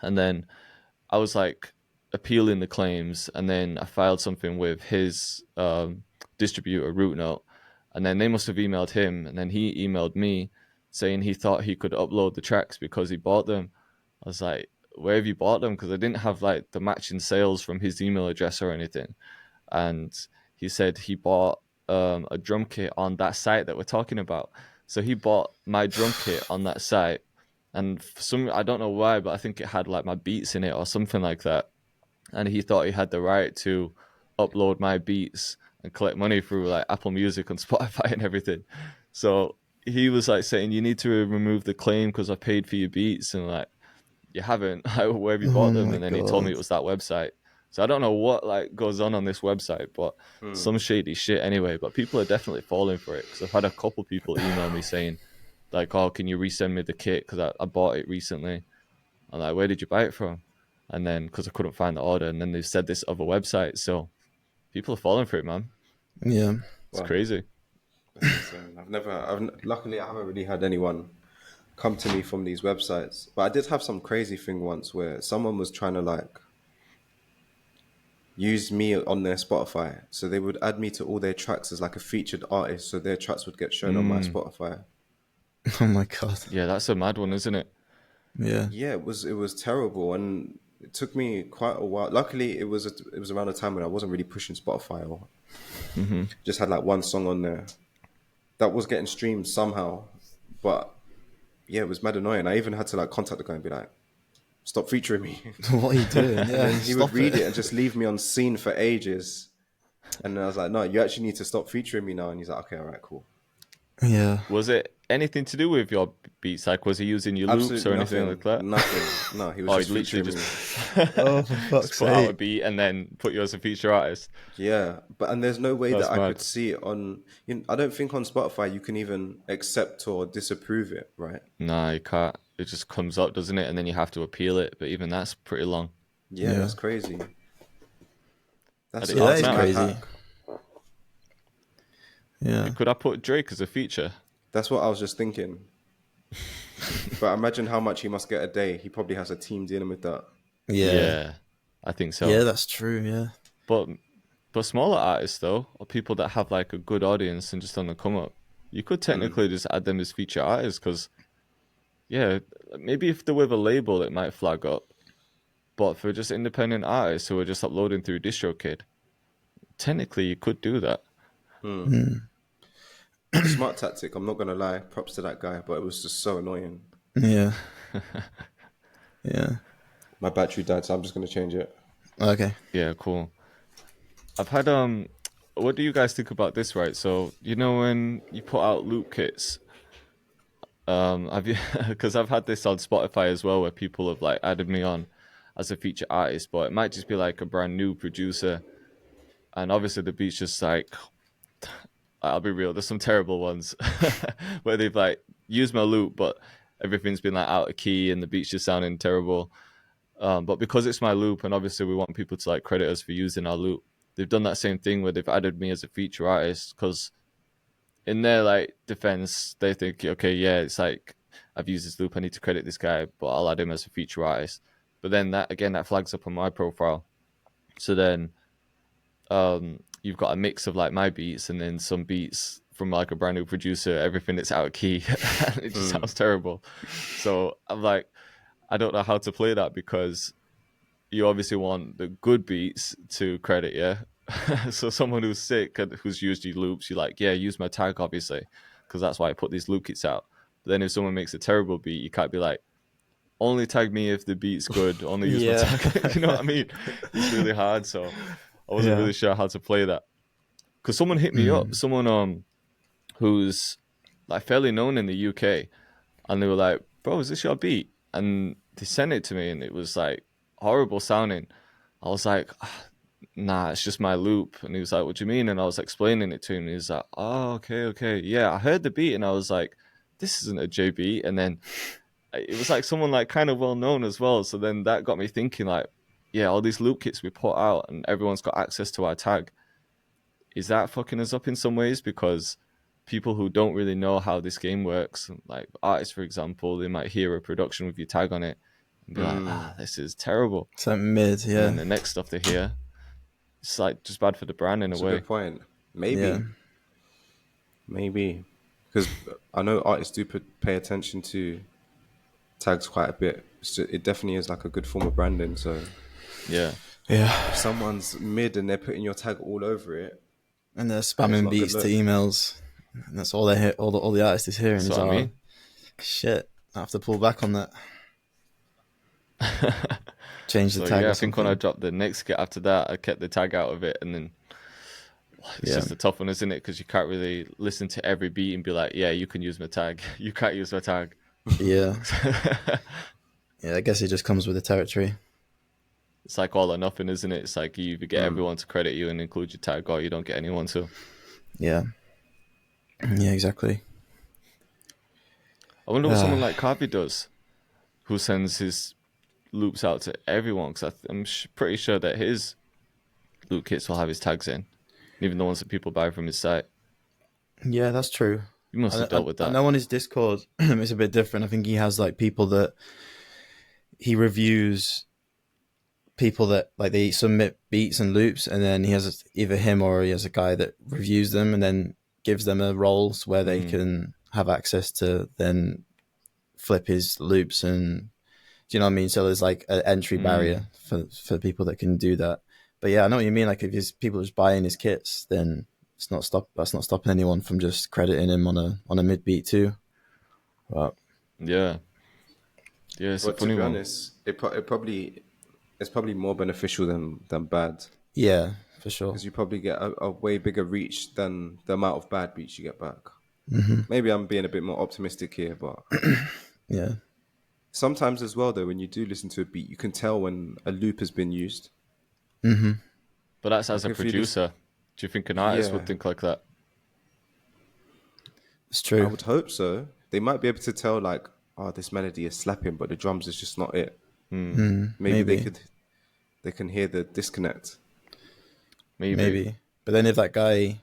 Speaker 2: And then I was like appealing the claims, and then I filed something with his distributor, Root Note, and then they must have emailed him, and then he emailed me saying he thought he could upload the tracks because he bought them. I was like, where have you bought them? Because I didn't have like the matching sales from his email address or anything. And he said he bought a drum kit on that site that we're talking about. So he bought my drum kit on that site, and for some, I don't know why, but I think it had like my beats in it or something like that. And he thought he had the right to upload my beats and collect money through like Apple Music and Spotify and everything. So he was like saying, you need to remove the claim because I paid for your beats, and like, you haven't. Where have you bought
Speaker 3: Oh
Speaker 2: them?
Speaker 3: my
Speaker 2: And then he told me
Speaker 3: God.
Speaker 2: it was that website. So I don't know what like goes on this website, but some shady shit anyway. But people are definitely falling for it, because I've had a couple people email me saying like, "Oh, can you resend me the kit? Because I bought it recently." I'm like, "Where did you buy it from?" And then because I couldn't find the order, and then they've said this other website. So people are falling for it, man.
Speaker 3: Yeah.
Speaker 2: It's
Speaker 1: Wow,
Speaker 2: crazy.
Speaker 1: that's insane. Luckily, I haven't really had anyone come to me from these websites. But I did have some crazy thing once where someone was trying to like use me on their Spotify. So they would add me to all their tracks as like a featured artist. So their tracks would get shown on my Spotify.
Speaker 3: Oh my God.
Speaker 2: Yeah, that's a mad one, isn't it?
Speaker 3: Yeah.
Speaker 1: Yeah, it was terrible, and it took me quite a while. Luckily, it was around a time when I wasn't really pushing Spotify, or just had like one song on there that was getting streamed somehow. But yeah, it was mad annoying. I even had to like contact the guy and be like, "Stop featuring me."
Speaker 3: What are you doing?
Speaker 1: And
Speaker 3: Yeah.
Speaker 1: then he would
Speaker 3: Stop
Speaker 1: read it
Speaker 3: it.
Speaker 1: and just leave me on scene for ages. And then I was like, "No, you actually need to stop featuring me now." And he's like, "Okay, all right, cool."
Speaker 3: Yeah.
Speaker 2: Was it anything to do with your beats? Like, was he using your loops
Speaker 1: Absolutely
Speaker 2: or anything like
Speaker 1: nothing,
Speaker 2: that?
Speaker 1: nothing. No, he was
Speaker 2: Oh, he
Speaker 1: just
Speaker 2: literally
Speaker 1: featuring
Speaker 2: just
Speaker 1: me.
Speaker 3: Oh, for
Speaker 2: just
Speaker 3: fuck's
Speaker 2: put out a
Speaker 3: sake.
Speaker 2: beat and then put you as a feature artist.
Speaker 1: Yeah, and there's no way that
Speaker 2: That's
Speaker 1: I could
Speaker 2: mad.
Speaker 1: see it on. I don't think on Spotify you can even accept or disapprove it, right?
Speaker 2: Nah, you can't. It just comes up, doesn't it? And then you have to appeal it. But even that's pretty long.
Speaker 1: Yeah,
Speaker 3: Yeah.
Speaker 1: that's crazy.
Speaker 2: I
Speaker 1: That's
Speaker 2: didn't
Speaker 3: Yeah,
Speaker 2: even
Speaker 3: that
Speaker 1: that's
Speaker 3: is
Speaker 1: a
Speaker 2: know.
Speaker 1: mad
Speaker 3: crazy.
Speaker 1: hack.
Speaker 3: Yeah.
Speaker 2: Could I put Drake as a feature?
Speaker 1: That's what I was just thinking. But imagine how much he must get a day. He probably has a team dealing with that.
Speaker 3: Yeah.
Speaker 2: Yeah, I think
Speaker 3: Yeah,
Speaker 2: so.
Speaker 3: that's true. Yeah.
Speaker 2: But smaller artists though, or people that have like a good audience and just on the come up, you could technically just add them as feature artists. Because yeah, maybe if they're with a label, it might flag up. But for just independent artists who are just uploading through DistroKid, technically you could do that.
Speaker 3: Mm.
Speaker 1: Smart tactic. I'm not gonna lie. Props to that guy, but it was just so annoying.
Speaker 3: Yeah. Yeah.
Speaker 1: My battery died, so I'm just gonna change it.
Speaker 3: Okay.
Speaker 2: Yeah, cool. I've had what do you guys think about this, right? So, you know when you put out loop kits, have you because I've had this on Spotify as well where people have like added me on as a feature artist, but it might just be like a brand new producer, and obviously the beat's just like, I'll be real, there's some terrible ones where they've like used my loop, but everything's been like out of key and the beat's just sounding terrible. But because it's my loop, and obviously we want people to like credit us for using our loop, they've done that same thing where they've added me as a feature artist, because in their like defense, they think, okay, yeah, it's like I've used this loop, I need to credit this guy, but I'll add him as a feature artist. But then that again, that flags up on my profile. So then you've got a mix of like my beats and then some beats from like a brand new producer, everything that's out of key. It just sounds terrible. So I'm like, I don't know how to play that, because you obviously want the good beats to credit, yeah. So someone who's sick and who's used your loops, you're like, yeah, use my tag, obviously, because that's why I put these loop kits out. But then if someone makes a terrible beat, you can't be like, only tag me if the beat's good, only use my
Speaker 3: Yeah.
Speaker 2: tag. You know what I mean? It's really hard. So I wasn't
Speaker 3: Yeah.
Speaker 2: really sure how to play that. Because someone hit me up, someone who's like fairly known in the UK, and they were like, bro, is this your beat? And they sent it to me, and it was like horrible sounding. I was like, nah, it's just my loop. And he was like, what do you mean? And I was explaining it to him. And he was like, oh, okay. Yeah, I heard the beat, and I was like, this isn't a J beat. And then it was like someone like kind of well known as well. So then that got me thinking, like, yeah, all these loop kits we put out and everyone's got access to our tag. Is that fucking us up in some ways? Because people who don't really know how this game works, like artists, for example, they might hear a production with your tag on it and be like, this is terrible.
Speaker 3: It's like mid,
Speaker 2: And
Speaker 3: yeah.
Speaker 2: then the next stuff they hear, it's like just bad for the brand in
Speaker 1: That's
Speaker 2: a
Speaker 1: a
Speaker 2: way.
Speaker 1: good point. Maybe.
Speaker 3: Yeah.
Speaker 1: Maybe. Because I know artists do pay attention to tags quite a bit. It definitely is like a good form of branding. So
Speaker 2: Yeah.
Speaker 1: if someone's mid and they're putting your tag all over it,
Speaker 3: And they're
Speaker 1: it's
Speaker 3: spamming
Speaker 1: not a good
Speaker 3: beats to
Speaker 1: look.
Speaker 3: emails. And that's all they hear, all the artist is hearing
Speaker 2: That's
Speaker 3: is,
Speaker 2: what I mean.
Speaker 3: shit, I have to pull back on that. Change the
Speaker 2: So
Speaker 3: tag
Speaker 2: yeah,
Speaker 3: or
Speaker 2: I think when I
Speaker 3: something.
Speaker 2: dropped the next skit after that, I kept the tag out of it, and then it's just a tough one, isn't it? Because you can't really listen to every beat and be like, yeah, you can use my tag. You can't use my tag.
Speaker 3: Yeah. Yeah, I guess it just comes with the territory.
Speaker 2: It's like all or nothing, isn't it? It's like you either get everyone to credit you and include your tag, or you don't get anyone to.
Speaker 3: Yeah. Yeah, exactly.
Speaker 2: I wonder what someone like Carvey does, who sends his loops out to everyone, because I'm pretty sure that his loop kits will have his tags in, even the ones that people buy from his site.
Speaker 3: Yeah, that's true.
Speaker 2: You must have dealt with that.
Speaker 3: I know on his Discord, it's a bit different. I think he has like people that he reviews, people that like they submit beats and loops, and then he has either him or he has a guy that reviews them and then gives them a roles where they can have access to then flip his loops. And do you know what I mean? So there's like an entry barrier for people that can do that. But yeah, I know what you mean. Like if there's people just buying his kits, then that's not stopping anyone from just crediting him on a mid beat too. But
Speaker 2: yeah, it's a
Speaker 1: But to
Speaker 2: funny
Speaker 1: be
Speaker 2: one.
Speaker 1: honest, it's probably more beneficial than bad.
Speaker 3: yeah, for sure.
Speaker 1: Because you probably get a way bigger reach than the amount of bad beats you get back.
Speaker 3: Mm-hmm.
Speaker 1: Maybe I'm being a bit more optimistic here, but
Speaker 3: Yeah.
Speaker 1: sometimes as well, though, when you do listen to a beat, you can tell when a loop has been used.
Speaker 3: Mm-hmm.
Speaker 2: But that's as
Speaker 1: Like
Speaker 2: a
Speaker 1: if you
Speaker 2: producer. Do you think an artist would
Speaker 1: Yeah.
Speaker 2: think like that?
Speaker 3: It's
Speaker 1: I
Speaker 3: true.
Speaker 1: would hope so. They might be able to tell, like, oh, this melody is slapping, but the drums is just not it. Maybe they can hear the disconnect.
Speaker 3: Maybe. But then if that guy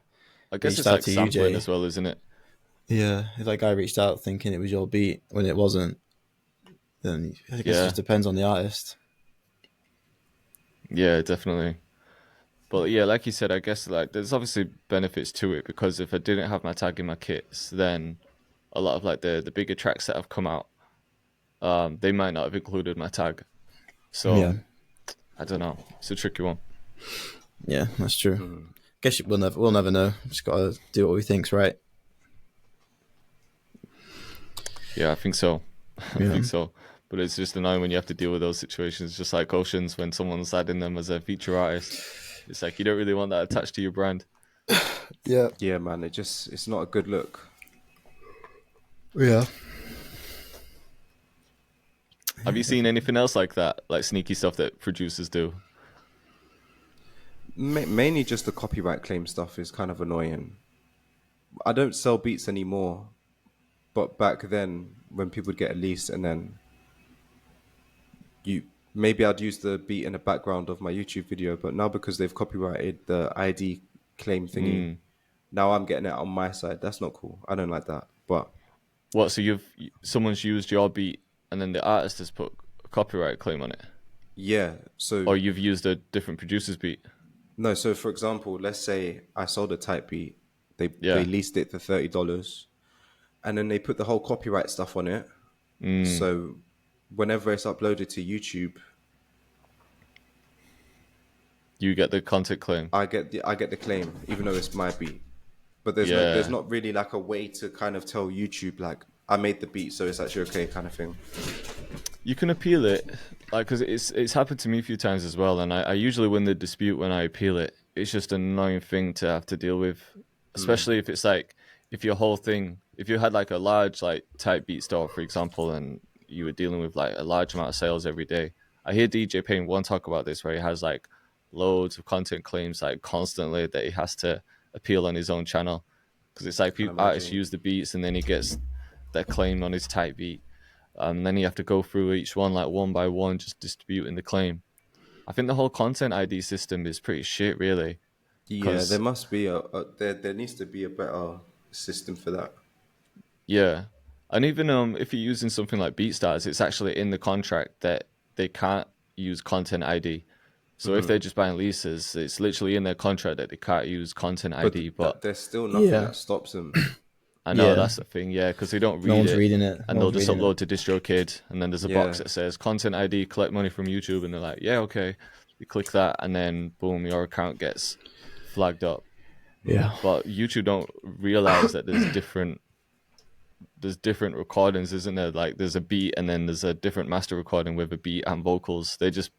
Speaker 2: I guess
Speaker 3: reached
Speaker 2: it's
Speaker 3: out
Speaker 2: like
Speaker 3: to you,
Speaker 2: sampling
Speaker 3: Jay,
Speaker 2: as well, isn't it?
Speaker 3: if that guy reached out thinking it was your beat when it wasn't, then I guess it
Speaker 2: Yeah.
Speaker 3: just depends on the artist.
Speaker 2: Yeah, definitely. But yeah, like you said, I guess like there's obviously benefits to it, because if I didn't have my tag in my kits, then a lot of like the bigger tracks that have come out, they might not have included my tag. So
Speaker 3: Yeah.
Speaker 2: I don't know. It's a tricky one.
Speaker 3: Yeah, that's true. Guess we'll never know. Just gotta do what we think's right.
Speaker 2: Yeah, I think so. I
Speaker 3: Yeah.
Speaker 2: think so. But it's just annoying when you have to deal with those situations, just like Oceans, when someone's adding them as a feature artist. It's like you don't really want that attached to your brand.
Speaker 3: Yeah.
Speaker 1: Yeah, man, it's not a good look.
Speaker 3: Yeah.
Speaker 2: Have you seen anything else like that, like sneaky stuff that producers do?
Speaker 1: Mainly just the copyright claim stuff is kind of annoying. I don't sell beats anymore, but back then when people would get a lease and then maybe I'd use the beat in the background of my YouTube video, but now because they've copyrighted the ID claim thingy, now I'm getting it on my side. That's not cool. I don't like that. But
Speaker 2: What? So someone's used your beat and then the artist has put a copyright claim on it,
Speaker 1: yeah, so
Speaker 2: or you've used a different producer's beat?
Speaker 1: no, so for example, let's say I sold a type beat, they
Speaker 2: Yeah.
Speaker 1: leased it for $30, and then they put the whole copyright stuff on it. So whenever it's uploaded to YouTube,
Speaker 2: You get the content claim.
Speaker 1: I get the claim, even though it's my beat. But there's
Speaker 2: Yeah.
Speaker 1: not really like a way to kind of tell YouTube like I made the beat, so it's actually okay, kind of thing.
Speaker 2: You can appeal it, like, because it's happened to me a few times as well, and I usually win the dispute when I appeal it. It's just an annoying thing to have to deal with, especially if it's like if you had like a large like type beat store, for example, and you were dealing with like a large amount of sales every day. I hear DJ Payne one talk about this, where he has like loads of content claims like constantly that he has to appeal on his own channel, because it's like artists use the beats and then he gets that claim on his type beat. And then you have to go through each one like one by one, just distributing the claim. I think the whole content ID system is pretty shit, really.
Speaker 1: Yeah, there must be there needs to be a better system for that.
Speaker 2: Yeah. And even if you're using something like BeatStars, it's actually in the contract that they can't use Content ID. So if they're just buying leases, it's literally in their contract that they can't use Content ID. But
Speaker 1: there's still nothing
Speaker 3: Yeah.
Speaker 1: that stops them.
Speaker 2: I know
Speaker 3: Yeah.
Speaker 2: that's the thing, yeah, because they don't read
Speaker 3: No one's
Speaker 2: it.
Speaker 3: reading it.
Speaker 2: And
Speaker 3: No
Speaker 2: they'll
Speaker 3: one's
Speaker 2: just
Speaker 3: reading
Speaker 2: upload to DistroKid, and then there's a box
Speaker 1: Yeah.
Speaker 2: that says Content ID, collect money from YouTube, and they're like, yeah, okay. You click that, and then boom, your account gets flagged up.
Speaker 3: Yeah.
Speaker 2: But YouTube don't realize that there's different recordings, isn't there? Like there's a beat, and then there's a different master recording with a beat and vocals. They just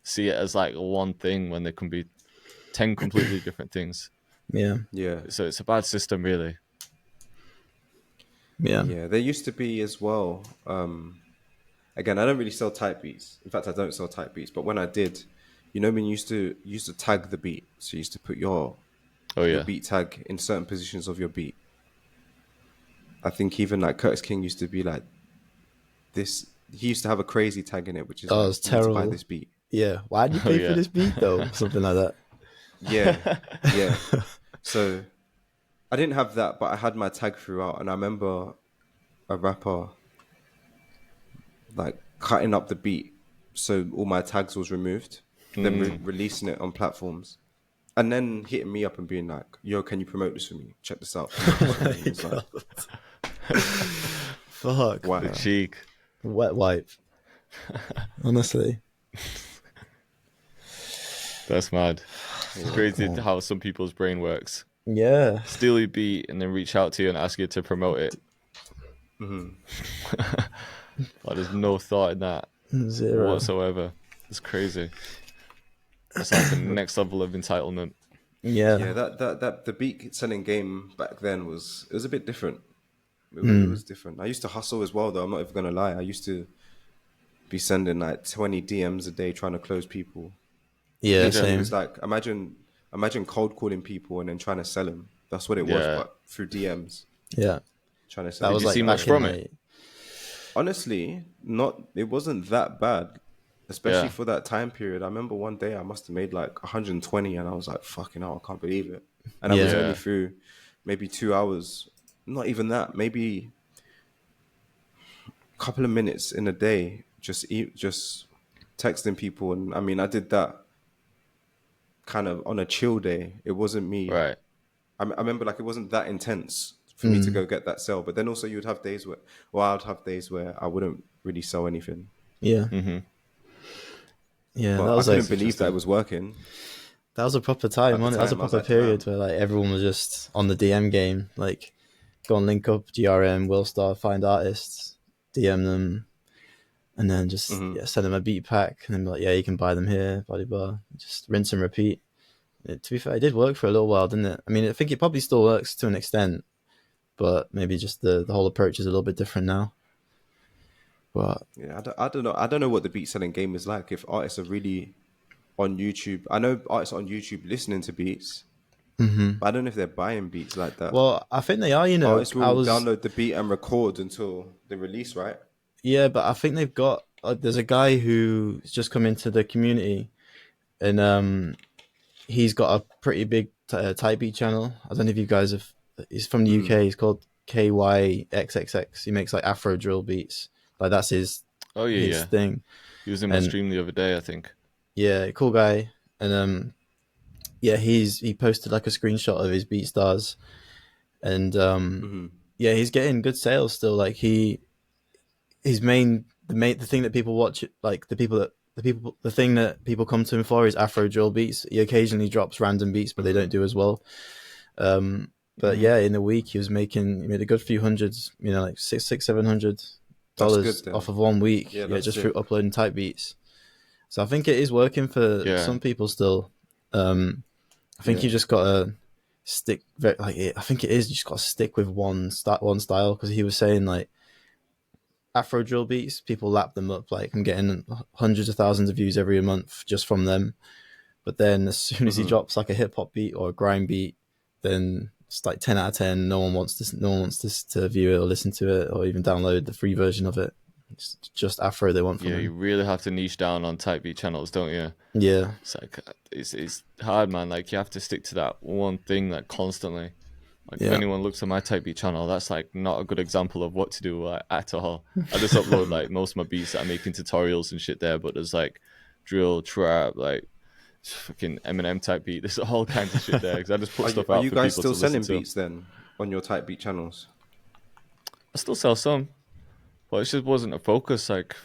Speaker 2: see it as like one thing when there can be 10 completely different things.
Speaker 3: Yeah.
Speaker 1: Yeah.
Speaker 2: So it's a bad system, really.
Speaker 3: Yeah.
Speaker 1: Yeah. There used to be as well. Again, I don't really sell type beats. In fact, I don't sell type beats. But when I did, you know, when you used to tag the beat. So you used to put your beat tag in certain positions of your beat. I think even like Curtis King used to be like this. He used to have a crazy tag in it, which is like,
Speaker 3: it's
Speaker 1: you need to buy
Speaker 3: terrible.
Speaker 1: this beat.
Speaker 3: Yeah. Why'd you pay for this beat though? Something like that.
Speaker 1: Yeah, yeah. So I didn't have that, but I had my tag throughout, and I remember a rapper like cutting up the beat, so all my tags was removed, then releasing it on platforms, and then hitting me up and being like, "Yo, can you promote this for me? Check this out." And it was like,
Speaker 3: Fuck.
Speaker 1: wow.
Speaker 2: The cheek.
Speaker 3: Wet wipe. Honestly.
Speaker 2: That's mad. It's crazy how some people's brain works.
Speaker 3: Yeah.
Speaker 2: Steal your beat and then reach out to you and ask you to promote it. But there's no thought in that
Speaker 3: Zero.
Speaker 2: whatsoever. It's crazy. It's like the next level of entitlement.
Speaker 3: Yeah.
Speaker 1: Yeah, that the beat selling game back then was a bit different. It was different. I used to hustle as well, though. I'm not even gonna lie. I used to be sending like 20 DMs a day trying to close people.
Speaker 3: Yeah,
Speaker 1: Literally,
Speaker 3: same.
Speaker 1: it was like imagine cold calling people and then trying to sell them. That's what it was,
Speaker 2: Yeah.
Speaker 1: but through DMs,
Speaker 3: Yeah.
Speaker 1: trying to sell.
Speaker 3: That
Speaker 1: them.
Speaker 3: was
Speaker 2: you
Speaker 3: like
Speaker 2: see much
Speaker 3: back
Speaker 2: from
Speaker 3: in
Speaker 2: it?
Speaker 1: Honestly, not. It wasn't that bad, especially
Speaker 2: Yeah.
Speaker 1: for that time period. I remember one day I must have made like 120, and I was like, "Fucking hell, I can't believe it." And I was
Speaker 3: Yeah.
Speaker 1: only through maybe 2 hours, not even that, maybe a couple of minutes in a day, just texting people. And I mean, I did that kind of on a chill day. It wasn't me.
Speaker 2: Right.
Speaker 1: I remember like it wasn't that intense for me to go get that sell. But then also you'd have days where, I'd have days where I wouldn't really sell anything.
Speaker 3: Yeah.
Speaker 2: Mm-hmm.
Speaker 3: Yeah,
Speaker 1: But
Speaker 3: that
Speaker 1: I
Speaker 3: was
Speaker 1: couldn't
Speaker 3: like
Speaker 1: believe that it was working.
Speaker 3: that was a proper time,
Speaker 1: At the
Speaker 3: wasn't it? That was a
Speaker 1: time, I was
Speaker 3: proper
Speaker 1: like,
Speaker 3: period
Speaker 1: damn.
Speaker 3: where like everyone was just on the DM game, like go and link up GRM, Willstar, find artists, DM them, and then just send them a beat pack, and then be like, yeah, you can buy them here, blah blah blah. Just rinse and repeat. To be fair, it did work for a little while, didn't it? I mean, I think it probably still works to an extent, but maybe just the whole approach is a little bit different now. But
Speaker 1: Yeah, I don't know. I don't know what the beat selling game is like. If artists are really on YouTube, I know artists on YouTube listening to beats, but I don't know if they're buying beats like that.
Speaker 3: well, I think they are. You know,
Speaker 1: Artists will download the beat and record until the release, right?
Speaker 3: Yeah, but I think they've got. There's a guy who's just come into the community, and he's got a pretty big type beat channel. I don't know if you guys have. He's from the UK. He's called KYXXX. He makes like Afro drill beats. Like that's his thing.
Speaker 2: He was in my stream the other day, I think.
Speaker 3: Yeah, cool guy. And yeah, he posted like a screenshot of his BeatStars, and yeah, he's getting good sales still. Like the thing that people watch, like the thing that people come to him for is Afro drill beats. He occasionally drops random beats, but they don't do as well. But yeah, in a week he made a good few hundreds, you know, like $700 off of 1 week. Yeah, just through uploading type beats. So I think it is working for some people still. I think you just gotta stick. I think it is. You just gotta stick with one style, because he was saying like Afro drill beats, people lap them up. Like I'm getting hundreds of thousands of views every month just from them. But then as soon as he drops like a hip hop beat or a grime beat, then it's like 10 out of 10. No one wants to view it or listen to it or even download the free version of it. It's just Afro they want from him.
Speaker 2: You really have to niche down on type beat channels, don't you?
Speaker 3: Yeah.
Speaker 2: It's like it's hard, man. Like you have to stick to that one thing like constantly. Like if anyone looks at my type beat channel, that's like not a good example of what to do at all. I just upload like most of my beats that I'm making tutorials and shit there, but there's like drill, trap, like fucking Eminem type beat. There's all kinds of shit there because I just put stuff
Speaker 1: Are
Speaker 2: out
Speaker 1: you
Speaker 2: for
Speaker 1: guys
Speaker 2: people
Speaker 1: still
Speaker 2: to listen
Speaker 1: selling
Speaker 2: to.
Speaker 1: beats then on your type beat channels?
Speaker 2: I still sell some, but it just wasn't a focus. Like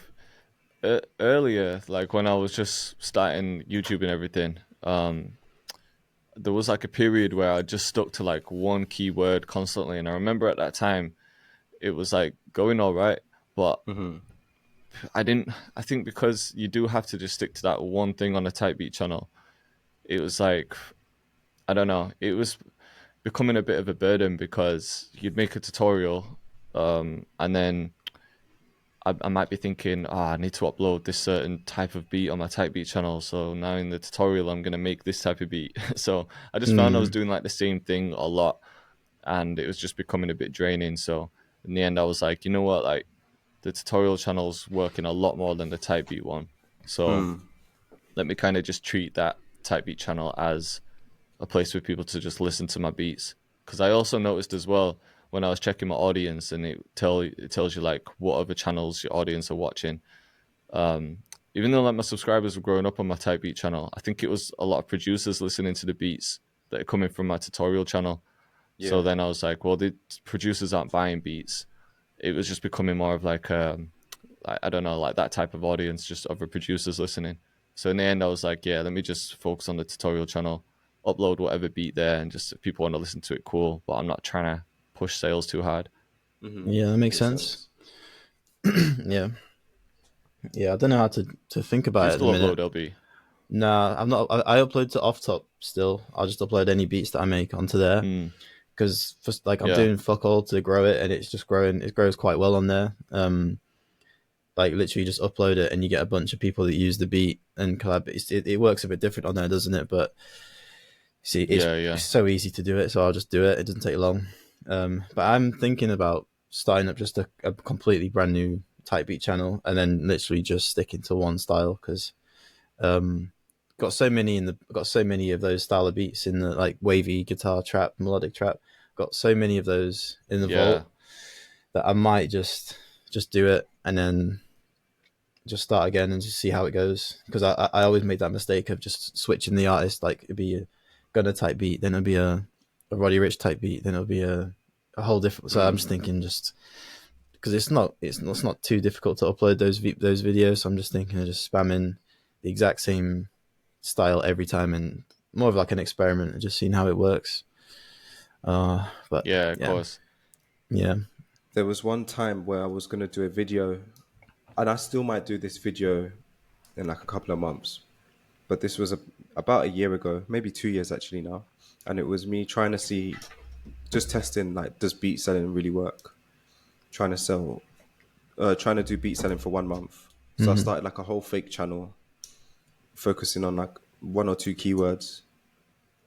Speaker 2: earlier, like when I was just starting YouTube and everything, there was like a period where I just stuck to like one keyword constantly, and I remember at that time it was like going all right, but I think because you do have to just stick to that one thing on a type beat channel, it was like, I don't know, it was becoming a bit of a burden because you'd make a tutorial, and then I might be thinking, I need to upload this certain type of beat on my type beat channel. So now in the tutorial, I'm going to make this type of beat. So I just found I was doing like the same thing a lot, and it was just becoming a bit draining. So in the end, I was like, you know what, like the tutorial channel's working a lot more than the type beat one. So let me kind of just treat that type beat channel as a place for people to just listen to my beats. Because I also noticed as well when I was checking my audience, and it tells you like what other channels your audience are watching. Even though like my subscribers were growing up on my type beat channel, I think it was a lot of producers listening to the beats that are coming from my tutorial channel. Yeah. So then I was like, well, the producers aren't buying beats. It was just becoming more of like I don't know, like that type of audience, just other producers listening. So in the end, I was like, yeah, let me just focus on the tutorial channel, upload whatever beat there, and just if people want to listen to it, cool. But I'm not trying to push sales too hard.
Speaker 3: Yeah, that makes sense. Yeah. Yeah, I don't know how to think about it at the minute.
Speaker 2: Do you still upload LB?
Speaker 3: Nah, I'm not. I upload to Off Top still. I'll just upload any beats that I make onto there because I'm doing fuck all to grow it, and it's just growing. It grows quite well on there. Like literally just upload it, and you get a bunch of people that use the beat and collab. It works a bit different on there, doesn't it? But see, it's so easy to do it, so I'll just do it. It doesn't take long. But I'm thinking about starting up just a completely brand new type beat channel, and then literally just sticking to one style because got so many of those style of beats in the like wavy guitar trap, melodic trap. Got so many of those in the vault that I might just do it and then just start again and just see how it goes. Because I always made that mistake of just switching the artist. Like it'd be a Gunna type beat, then it'll be a Roddy Ricch type beat, then it'll be a whole different. So I'm just thinking just because it's not too difficult to upload those videos. So I'm just thinking of just spamming the exact same style every time and more of like an experiment and just seeing how it works. But
Speaker 2: yeah, of course.
Speaker 3: Yeah.
Speaker 1: There was one time where I was going to do a video, and I still might do this video in like a couple of months, but this was about a year ago, maybe 2 years actually now. And it was me trying to see, just testing, like, does beat selling really work? Trying to do beat selling for 1 month. So I started like a whole fake channel focusing on like 1 or 2 keywords.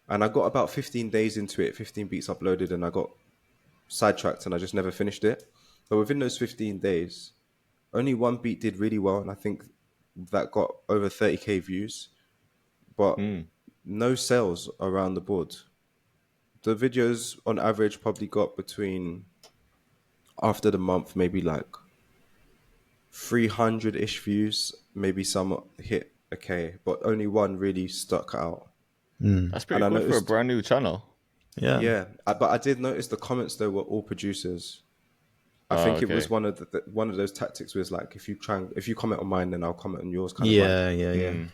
Speaker 1: And I got about 15 days into it, 15 beats uploaded, and I got sidetracked and I just never finished it. But within those 15 days, only one beat did really well, and I think that got over 30k views, but no sales around the board. The videos on average probably got between, after the month, maybe like 300-ish views, maybe some hit a K, but only one really stuck out.
Speaker 2: That's pretty good for a brand new channel.
Speaker 3: Yeah.
Speaker 1: But I did notice the comments though were all producers. I think it was one of those tactics was like, if you comment on mine, then I'll comment on yours kind of vibe.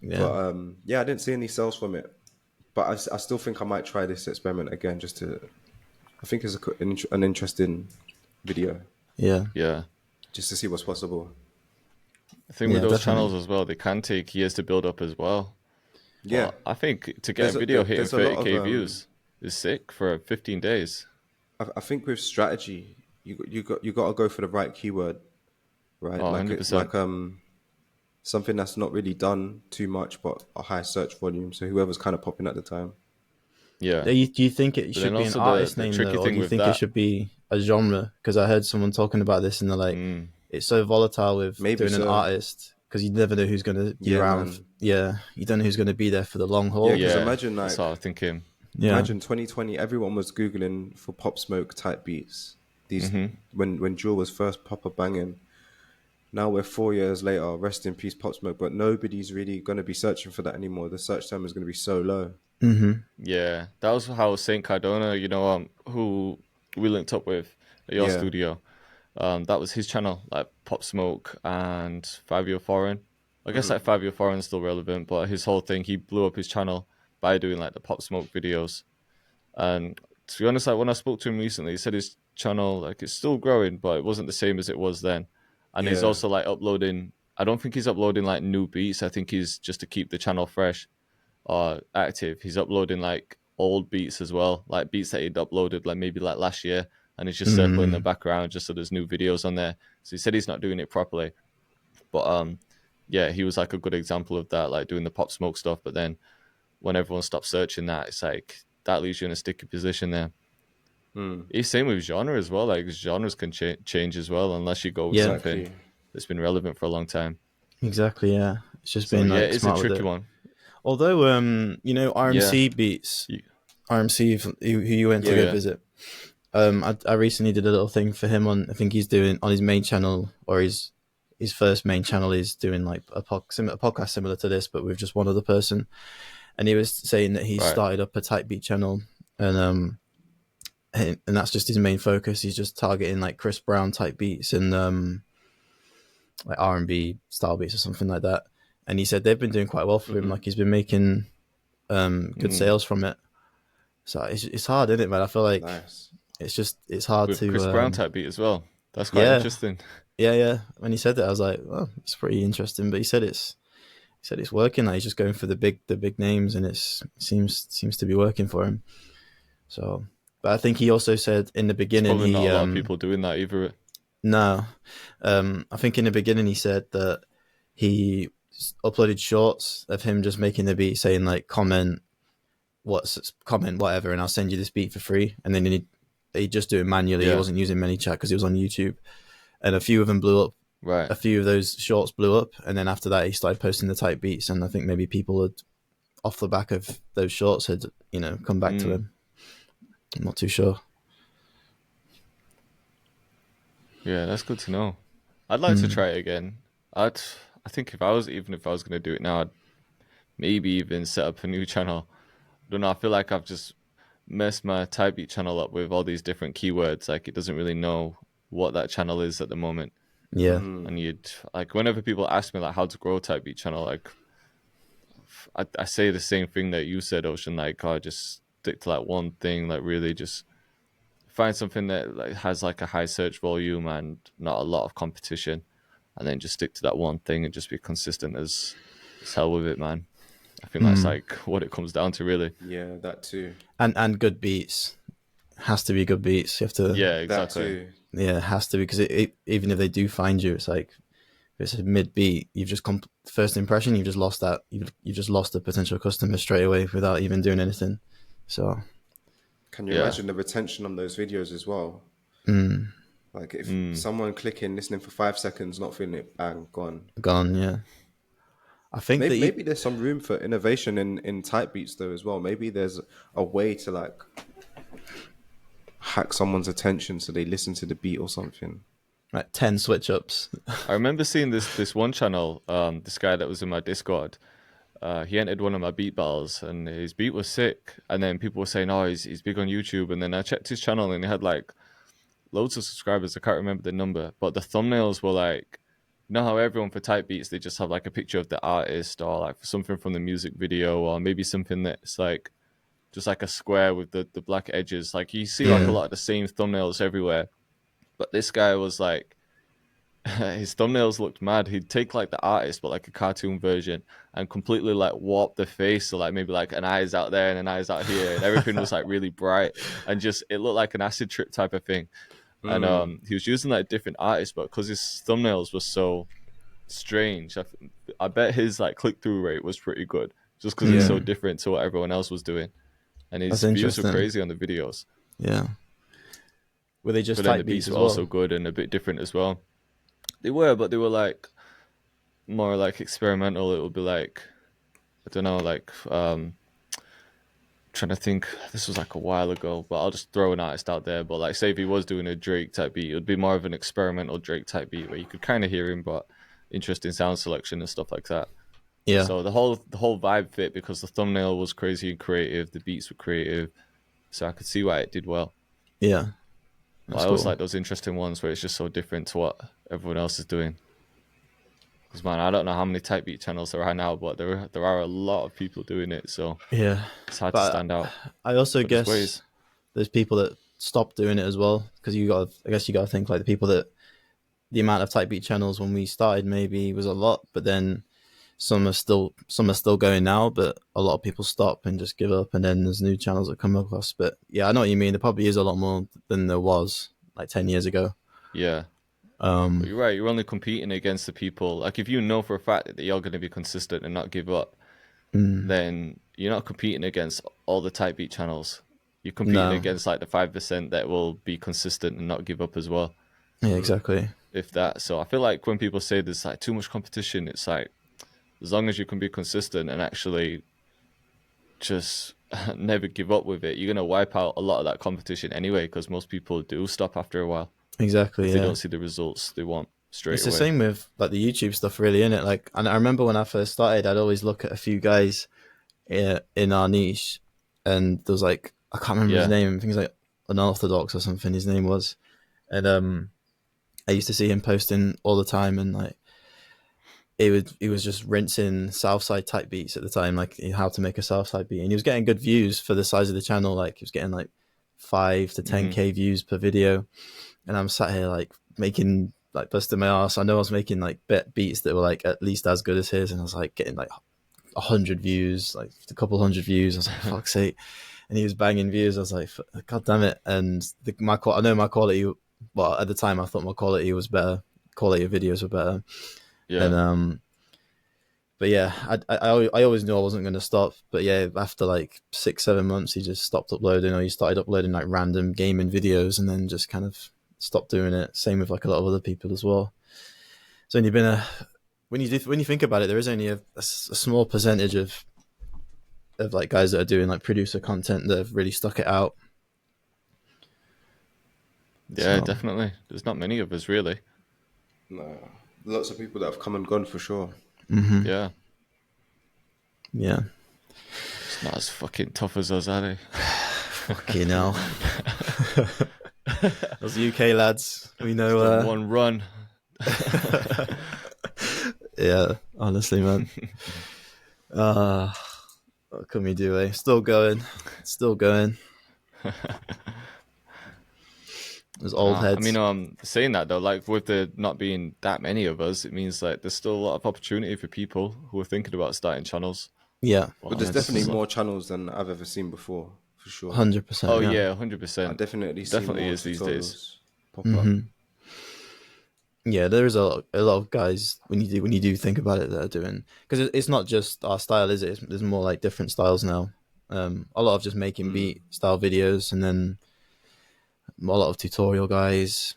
Speaker 1: But I didn't see any sales from it. But I still think I might try this experiment again I think it's an interesting video.
Speaker 2: Yeah.
Speaker 1: Just to see what's possible.
Speaker 2: I think with those channels as well, they can take years to build up as well.
Speaker 1: Yeah.
Speaker 2: Well, I think to get a video hitting 30k views is sick for 15 days.
Speaker 1: I think with strategy, you got to go for the right keyword, right?
Speaker 2: 100%.
Speaker 1: Like something that's not really done too much, but a high search volume. So whoever's kind of popping at the time.
Speaker 2: Yeah.
Speaker 3: Do you think it should be an artist name though, or do you think it should be a genre? Because I heard someone talking about this and they're like, it's so volatile with doing an artist because you never know who's going to be around.
Speaker 1: Man.
Speaker 3: Yeah, you don't know who's going to be there for the long haul.
Speaker 1: Yeah, because imagine like
Speaker 2: that's what I was thinking.
Speaker 3: Yeah.
Speaker 1: Imagine 2020, everyone was Googling for Pop Smoke type beats. These when Jewel was first proper banging. Now we're 4 years later, rest in peace Pop Smoke, but nobody's really going to be searching for that anymore. The search term is going to be so low.
Speaker 2: Yeah, that was how Saint Cardona, who we linked up with at your
Speaker 1: Yeah.
Speaker 2: studio. That was his channel, like Pop Smoke and 5 Year Foreign. I guess like 5 Year Foreign is still relevant, but his whole thing, he blew up his channel by doing like the Pop Smoke videos. And to be honest, like when I spoke to him recently, he said his channel like it's still growing, but it wasn't the same as it was then. And he's
Speaker 1: Yeah.
Speaker 2: also like uploading. I don't think he's uploading like new beats. I think he's just to keep the channel fresh or active. He's uploading like old beats as well, like beats that he'd uploaded like maybe like last year, and he's just circling in the background just so there's new videos on there. So he said he's not doing it properly, but yeah, he was like a good example of that, like doing the Pop Smoke stuff. But then when everyone stops searching that, it's like that leaves you in a sticky position there. It's same with genre as well. Like genres can change as well unless you go with something
Speaker 1: Exactly.
Speaker 2: that's been relevant for a long time.
Speaker 3: Exactly. Yeah. It's just
Speaker 2: So
Speaker 3: being
Speaker 2: yeah,
Speaker 3: like
Speaker 2: it's a
Speaker 3: smart with
Speaker 2: tricky
Speaker 3: it.
Speaker 2: one.
Speaker 3: Although,
Speaker 2: Yeah.
Speaker 3: RMC beats,
Speaker 2: You-
Speaker 3: RMC, who you went to
Speaker 1: Yeah.
Speaker 3: go visit. I recently did a little thing for him on. I think he's doing on his main channel, or his first main channel is doing like a podcast similar to this, but with just one other person. And he was saying that he
Speaker 2: Right.
Speaker 3: started up a type beat channel, and that's just his main focus. He's just targeting like Chris Brown type beats and like R&B style beats or something like that. And he said they've been doing quite well for him. Like he's been making good sales from it. So it's hard, isn't it, man? I feel like
Speaker 1: Nice.
Speaker 3: it's hard
Speaker 2: With
Speaker 3: to
Speaker 2: Chris Brown type beat as well. That's quite interesting.
Speaker 3: Yeah. When he said that, I was like, well, it's pretty interesting. But he said it's working. Like he's just going for the big names, and it seems to be working for him. So, but I think he also said in the
Speaker 2: There's
Speaker 3: beginning
Speaker 2: probably not a lot of people doing that either.
Speaker 3: No, I think in the beginning he said that he uploaded shorts of him just making the beat, saying like comment whatever, and I'll send you this beat for free. And then he just do it manually.
Speaker 2: Yeah.
Speaker 3: He wasn't using ManyChat because he was on YouTube, and a few of them blew up.
Speaker 2: Right.
Speaker 3: A few of those shorts blew up, and then after that he started posting the type beats, and I think maybe people had, off the back of those shorts, had come back to him. I'm not too sure.
Speaker 2: Yeah, that's good to know. I'd like to try it again. I think if I was going to do it now, I'd maybe even set up a new channel. I don't know. I feel like I've just messed my type beat channel up with all these different keywords. Like it doesn't really know what that channel is at the moment.
Speaker 3: Yeah,
Speaker 2: And you'd like whenever people ask me like how to grow a type beat channel, like I say the same thing that you said, Ocean. Like, oh, just stick to like one thing. Like really just find something that like has like a high search volume and not a lot of competition, and then just stick to that one thing and just be consistent as hell with it, man. I think that's like what it comes down to, really.
Speaker 1: Yeah, that too.
Speaker 3: and good beats. Has to be good beats. You have to.
Speaker 2: Yeah,
Speaker 1: That
Speaker 2: exactly.
Speaker 1: too.
Speaker 3: Yeah, it has to be, because even if they do find you, it's like if it's a mid beat, you've just first impression, you've just lost that. You've just lost a potential customer straight away without even doing anything. So
Speaker 1: Can you
Speaker 2: Yeah.
Speaker 1: imagine the retention on those videos as well? Like if someone clicking, listening for 5 seconds, not feeling it, bang, gone.
Speaker 3: gone. Yeah, I think
Speaker 1: Maybe there's some room for innovation in type beats though as well. Maybe there's a way to like hack someone's attention so they listen to the beat or something.
Speaker 3: like 10 switch ups.
Speaker 2: I remember seeing this one channel, this guy that was in my Discord. He entered one of my beat battles, and his beat was sick. And then people were saying, "Oh, he's big on YouTube." And then I checked his channel, and he had like loads of subscribers. I can't remember the number, but the thumbnails were like, you know how everyone for type beats they just have like a picture of the artist or like something from the music video, or maybe something that's like just like a square with the black edges. Like you see like a lot of the same thumbnails everywhere. But this guy was like, his thumbnails looked mad. He'd take like the artist, but like a cartoon version, and completely like warp the face. So like maybe like an eye's out there and an eye's out here, and everything was like really bright, and just it looked like an acid trip type of thing. And he was using like different artists, but because his thumbnails were so strange, I bet his like click through rate was pretty good, just because it's so different to what everyone else was doing, and his
Speaker 3: That's
Speaker 2: views were
Speaker 3: interesting.
Speaker 2: crazy on the videos.
Speaker 3: Yeah. Were they just
Speaker 2: But then the
Speaker 3: type
Speaker 2: beats
Speaker 3: beats
Speaker 2: were
Speaker 3: as well?
Speaker 2: also good and a bit different as well. They were, but they were like more like experimental. It would be like, I don't know, like trying to think. This was like a while ago, but I'll just throw an artist out there. But like, say if he was doing a Drake type beat, it would be more of an experimental Drake type beat where you could kind of hear him, but interesting sound selection and stuff like that.
Speaker 3: Yeah.
Speaker 2: So the whole vibe fit because the thumbnail was crazy and creative, the beats were creative, so I could see why it did well.
Speaker 3: Yeah.
Speaker 2: But
Speaker 3: That's
Speaker 2: I always
Speaker 3: cool.
Speaker 2: like those interesting ones where it's just so different to what everyone else is doing. Because man, I don't know how many type beat channels there are now, but there are a lot of people doing it, so
Speaker 3: Yeah.
Speaker 2: it's hard to
Speaker 3: But
Speaker 2: stand out.
Speaker 3: I also
Speaker 2: But there's
Speaker 3: guess
Speaker 2: ways.
Speaker 3: there's people that stop doing it as well, because I guess you got to think like the people that the amount of type beat channels when we started maybe was a lot, but then some are still going now, but a lot of people stop and just give up, and then there's new channels that come across. But yeah, I know what you mean. There probably is a lot more than there was like 10 years ago.
Speaker 2: Yeah. But you're right. You're only competing against the people. Like if you know for a fact that you're going to be consistent and not give up, then you're not competing against all the type beat channels. You're competing
Speaker 3: No.
Speaker 2: against like the 5% that will be consistent and not give up as well.
Speaker 3: Yeah, exactly.
Speaker 2: If that. So I feel like when people say there's like too much competition, it's like as long as you can be consistent and actually just never give up with it, you're gonna wipe out a lot of that competition anyway. Because most people do stop after a while
Speaker 3: Exactly.
Speaker 2: if
Speaker 3: Yeah.
Speaker 2: they don't see the results they want straight
Speaker 3: It's
Speaker 2: away.
Speaker 3: the same with like the YouTube stuff, really, isn't it? Like, and I remember when I first started, I'd always look at a few guys in our niche, and there was like I can't remember his name. I think he's like Unorthodox or something. His name was, and I used to see him posting all the time, and like he was just rinsing Southside type beats at the time, like how to make a Southside beat, and he was getting good views for the size of the channel. Like he was getting like 5 to 10K views per video, and I'm sat here like making like busting my ass. I know I was making like beats that were like at least as good as his, and I was like getting like 100 views, like a couple hundred views. I was like, fuck's sake. And he was banging views. I was like, God damn it. And I know my quality, well, at the time I thought my quality was better. Quality of videos were better.
Speaker 2: Yeah.
Speaker 3: And, but yeah, I always knew I wasn't going to stop. But yeah, after like 6-7 months, he just stopped uploading, or he started uploading like random gaming videos and then just kind of stopped doing it. Same with like a lot of other people as well. It's only been when you think about it, there is only a small percentage of like guys that are doing like producer content that have really stuck it out.
Speaker 2: Yeah,
Speaker 3: So,
Speaker 2: definitely. There's not many of us really.
Speaker 1: No, lots of people that have come and gone for sure.
Speaker 2: Yeah.
Speaker 3: yeah.
Speaker 2: It's not as fucking tough as us, are they?
Speaker 3: Fucking hell. Those UK lads, we know.
Speaker 2: One run.
Speaker 3: Yeah, honestly, man. What can we do, eh? Still going. Those old heads.
Speaker 2: I mean, saying that though, like with there not being that many of us, it means like there's still a lot of opportunity for people who are thinking about starting channels.
Speaker 3: Yeah.
Speaker 1: But there's definitely more channels than I've ever seen before, for sure.
Speaker 3: 100%.
Speaker 2: Oh yeah,
Speaker 1: I
Speaker 2: 100%.
Speaker 1: definitely see more
Speaker 2: is these days.
Speaker 1: pop up.
Speaker 3: Yeah, there is a lot of guys when you do think about it that are doing, because it's not just our style, is it? There's more like different styles now. A lot of just making beat style videos, and then a lot of tutorial guys.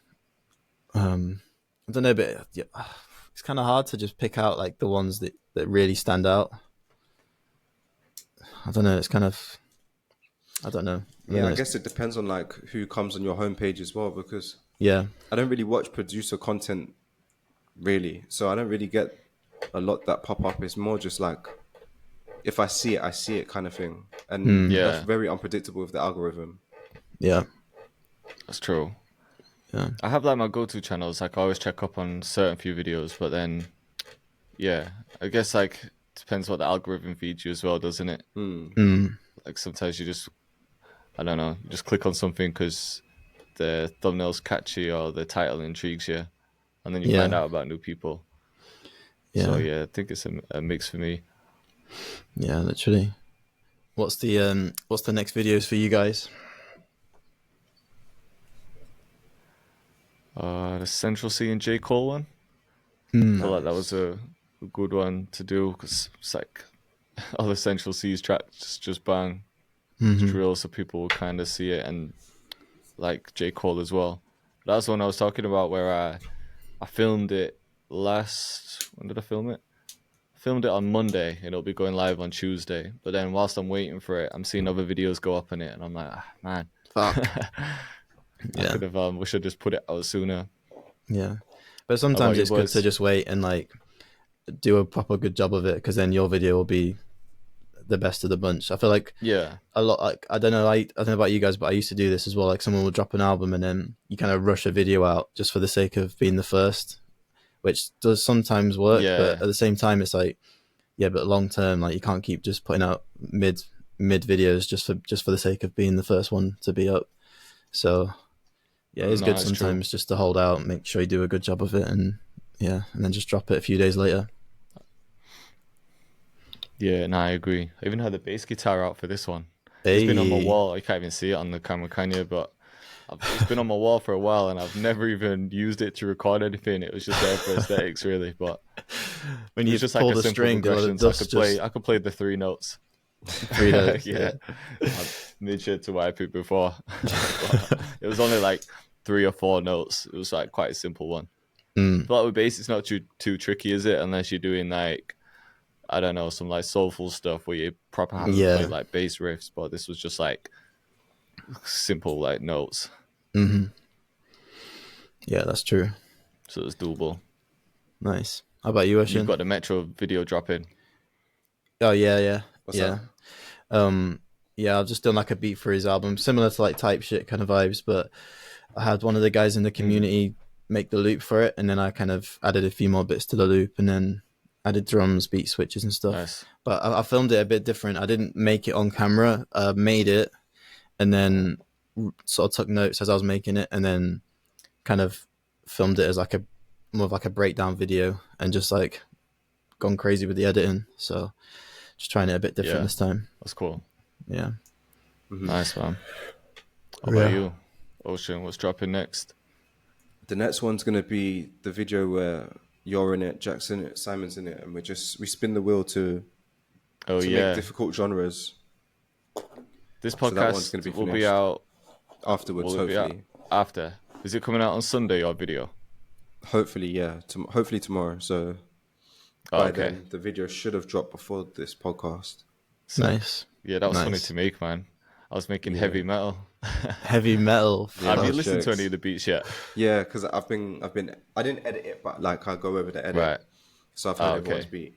Speaker 3: I don't know, but yeah, it's kind of hard to just pick out like the ones that really stand out. I don't know. It's kind of, I don't know.
Speaker 1: Yeah, I guess it depends on like who comes on your homepage as well, because
Speaker 3: yeah,
Speaker 1: I don't really watch producer content really, so I don't really get a lot that pop up. It's more just like if I see it kind of thing, and that's very unpredictable with the algorithm.
Speaker 3: Yeah,
Speaker 2: that's true.
Speaker 3: Yeah,
Speaker 2: I have like my go-to channels. Like I always check up on certain few videos, but then, yeah, I guess like depends what the algorithm feeds you as well, doesn't it? Like sometimes you just, I don't know, you just click on something because the thumbnail's catchy or the title intrigues you, and then you find out about new people.
Speaker 3: Yeah.
Speaker 2: So yeah, I think it's a mix for me.
Speaker 3: Yeah, literally. What's the next videos for you guys?
Speaker 2: The Central C and J. Cole one. I feel like that was a good one to do because it's like all the Central C's tracks just bang, drill, so people will kind of see it, and like J. Cole as well. That's the one I was talking about where I filmed it when did I film it? I filmed it on Monday and it'll be going live on Tuesday. But then whilst I'm waiting for it, I'm seeing other videos go up on it, and I'm like, man,
Speaker 3: Fuck.
Speaker 2: I could have wish I just put it out sooner.
Speaker 3: Yeah, but sometimes it's good to just wait and like do a proper good job of it, because then your video will be the best of the bunch. I feel like a lot, like I don't know about you guys, but I used to do this as well. Like someone will drop an album and then you kind of rush a video out just for the sake of being the first, which does sometimes work. But at the same time, it's like, but long term, like you can't keep just putting out mid videos just for the sake of being the first one to be up. So it's good sometimes just to hold out, make sure you do a good job of it, and then just drop it a few days later.
Speaker 2: Yeah, I agree. I even had the bass guitar out for this one. It's been on my wall. You can't even see it on the camera, can you? But it's been on my wall for a while, and I've never even used it to record anything. It was just there for aesthetics, really. But
Speaker 3: when you
Speaker 2: just
Speaker 3: pull
Speaker 2: like a
Speaker 3: the
Speaker 2: simple
Speaker 3: string,
Speaker 2: progression, I could play the 3 notes.
Speaker 3: 3 notes,
Speaker 2: I made sure to wipe it before. It was only like 3 or 4 notes. It was like quite a simple one. But with bass, it's not too tricky, is it? Unless you're doing like, I don't know, some like soulful stuff where you proper have to play like bass riffs. But this was just like simple like notes.
Speaker 3: Yeah, that's true.
Speaker 2: So it's doable.
Speaker 3: Nice. How about you, Ocean?
Speaker 2: You've got the Metro video dropping.
Speaker 3: Oh yeah.
Speaker 1: What's that?
Speaker 3: I've just done like a beat for his album, similar to like Type Shit kind of vibes, but I had one of the guys in the community make the loop for it, and then I kind of added a few more bits to the loop, and then added drums, beat switches and stuff.
Speaker 2: Nice.
Speaker 3: But I filmed it a bit different. I didn't make it on camera. I made it and then sort of took notes as I was making it, and then kind of filmed it as like more of like a breakdown video, and just like gone crazy with the editing. So just trying it a bit different this time.
Speaker 2: That's cool.
Speaker 3: Yeah.
Speaker 2: Nice, man. What about you, Ocean? What's dropping next?
Speaker 1: The next one's going to be the video where you're in it, Jack's in it, Simon's in it, and we spin the wheel to make difficult genres.
Speaker 2: This podcast will be out
Speaker 1: afterwards, hopefully.
Speaker 2: After. Is it coming out on Sunday, your video?
Speaker 1: Hopefully, yeah. Hopefully tomorrow. So by then, the video should have dropped before this podcast.
Speaker 3: Nice.
Speaker 2: Yeah, that was funny to make, man. I was making heavy metal.
Speaker 3: Heavy metal.
Speaker 2: Have you listened to any of the beats yet?
Speaker 1: Yeah, because I didn't edit it, but like I go over the edit.
Speaker 2: Right.
Speaker 1: So I've heard everyone's beat.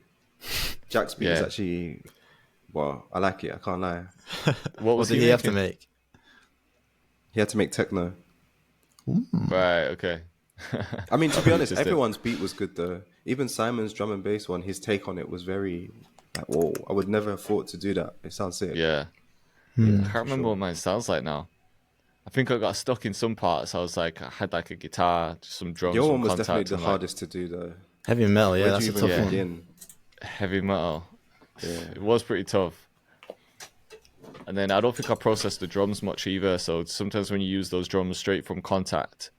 Speaker 1: Jack's beat is actually, I like it. I can't lie.
Speaker 2: What
Speaker 3: did he have to make?
Speaker 1: He had to make techno.
Speaker 2: Right. Okay.
Speaker 1: I mean, to be honest, everyone's beat was good though. Even Simon's drum and bass one, his take on it was very like, whoa! I would never have thought to do that. It sounds sick.
Speaker 2: Yeah. I can't remember what mine sounds like now. I think I got stuck in some parts. I was like, I had like a guitar, just some drums.
Speaker 1: Your one was definitely the hardest to do though.
Speaker 3: Heavy metal, that's a tough one.
Speaker 2: Heavy metal. Yeah, it was pretty tough. And then I don't think I processed the drums much either. So sometimes when you use those drums straight from Contact,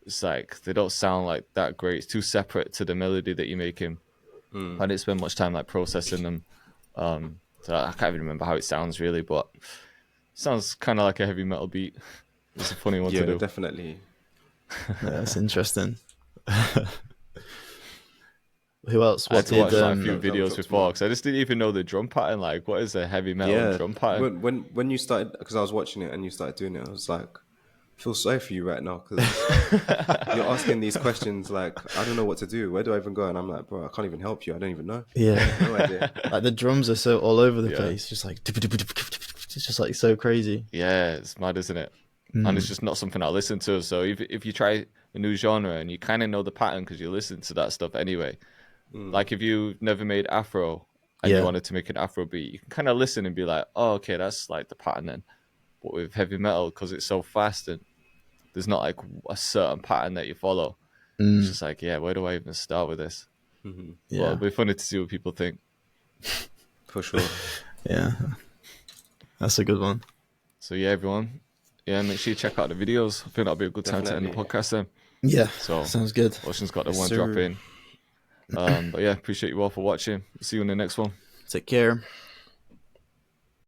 Speaker 2: it's like they don't sound like that great. It's too separate to the melody that you're making. I didn't spend much time like processing them. So I can't even remember how it sounds really, but it sounds kind of like a heavy metal beat. It's a funny one to do.
Speaker 1: Yeah, definitely.
Speaker 3: That's interesting. Who else?
Speaker 2: I had to watch like, a few videos before because I just didn't even know the drum pattern. Like, what is a heavy metal drum pattern?
Speaker 1: When you started, because I was watching it and you started doing it, I was like, I feel sorry for you right now because you're asking these questions like, I don't know what to do. Where do I even go? And I'm like, bro, I can't even help you. I don't even know.
Speaker 3: Yeah.
Speaker 1: No idea.
Speaker 3: Like the drums are so all over the place. Just like, it's just like so crazy.
Speaker 2: Yeah, it's mad, isn't it? And it's just not something I listen to. So if you try a new genre and you kind of know the pattern because you listen to that stuff anyway. Like if you never made Afro and you wanted to make an Afro beat, you can kind of listen and be like, oh, okay, that's like the pattern then. But with heavy metal, because it's so fast and there's not like a certain pattern that you follow, it's just like, where do I even start with this? Well, it'll be funny to see what people think.
Speaker 1: For sure.
Speaker 3: Yeah. That's a good one.
Speaker 2: So everyone, make sure you check out the videos. I think that'll be a good time to end the podcast then.
Speaker 3: Yeah,
Speaker 2: so
Speaker 3: sounds good.
Speaker 2: Ocean's got the one drop in. But appreciate you all for watching. See you in the next one.
Speaker 3: Take care.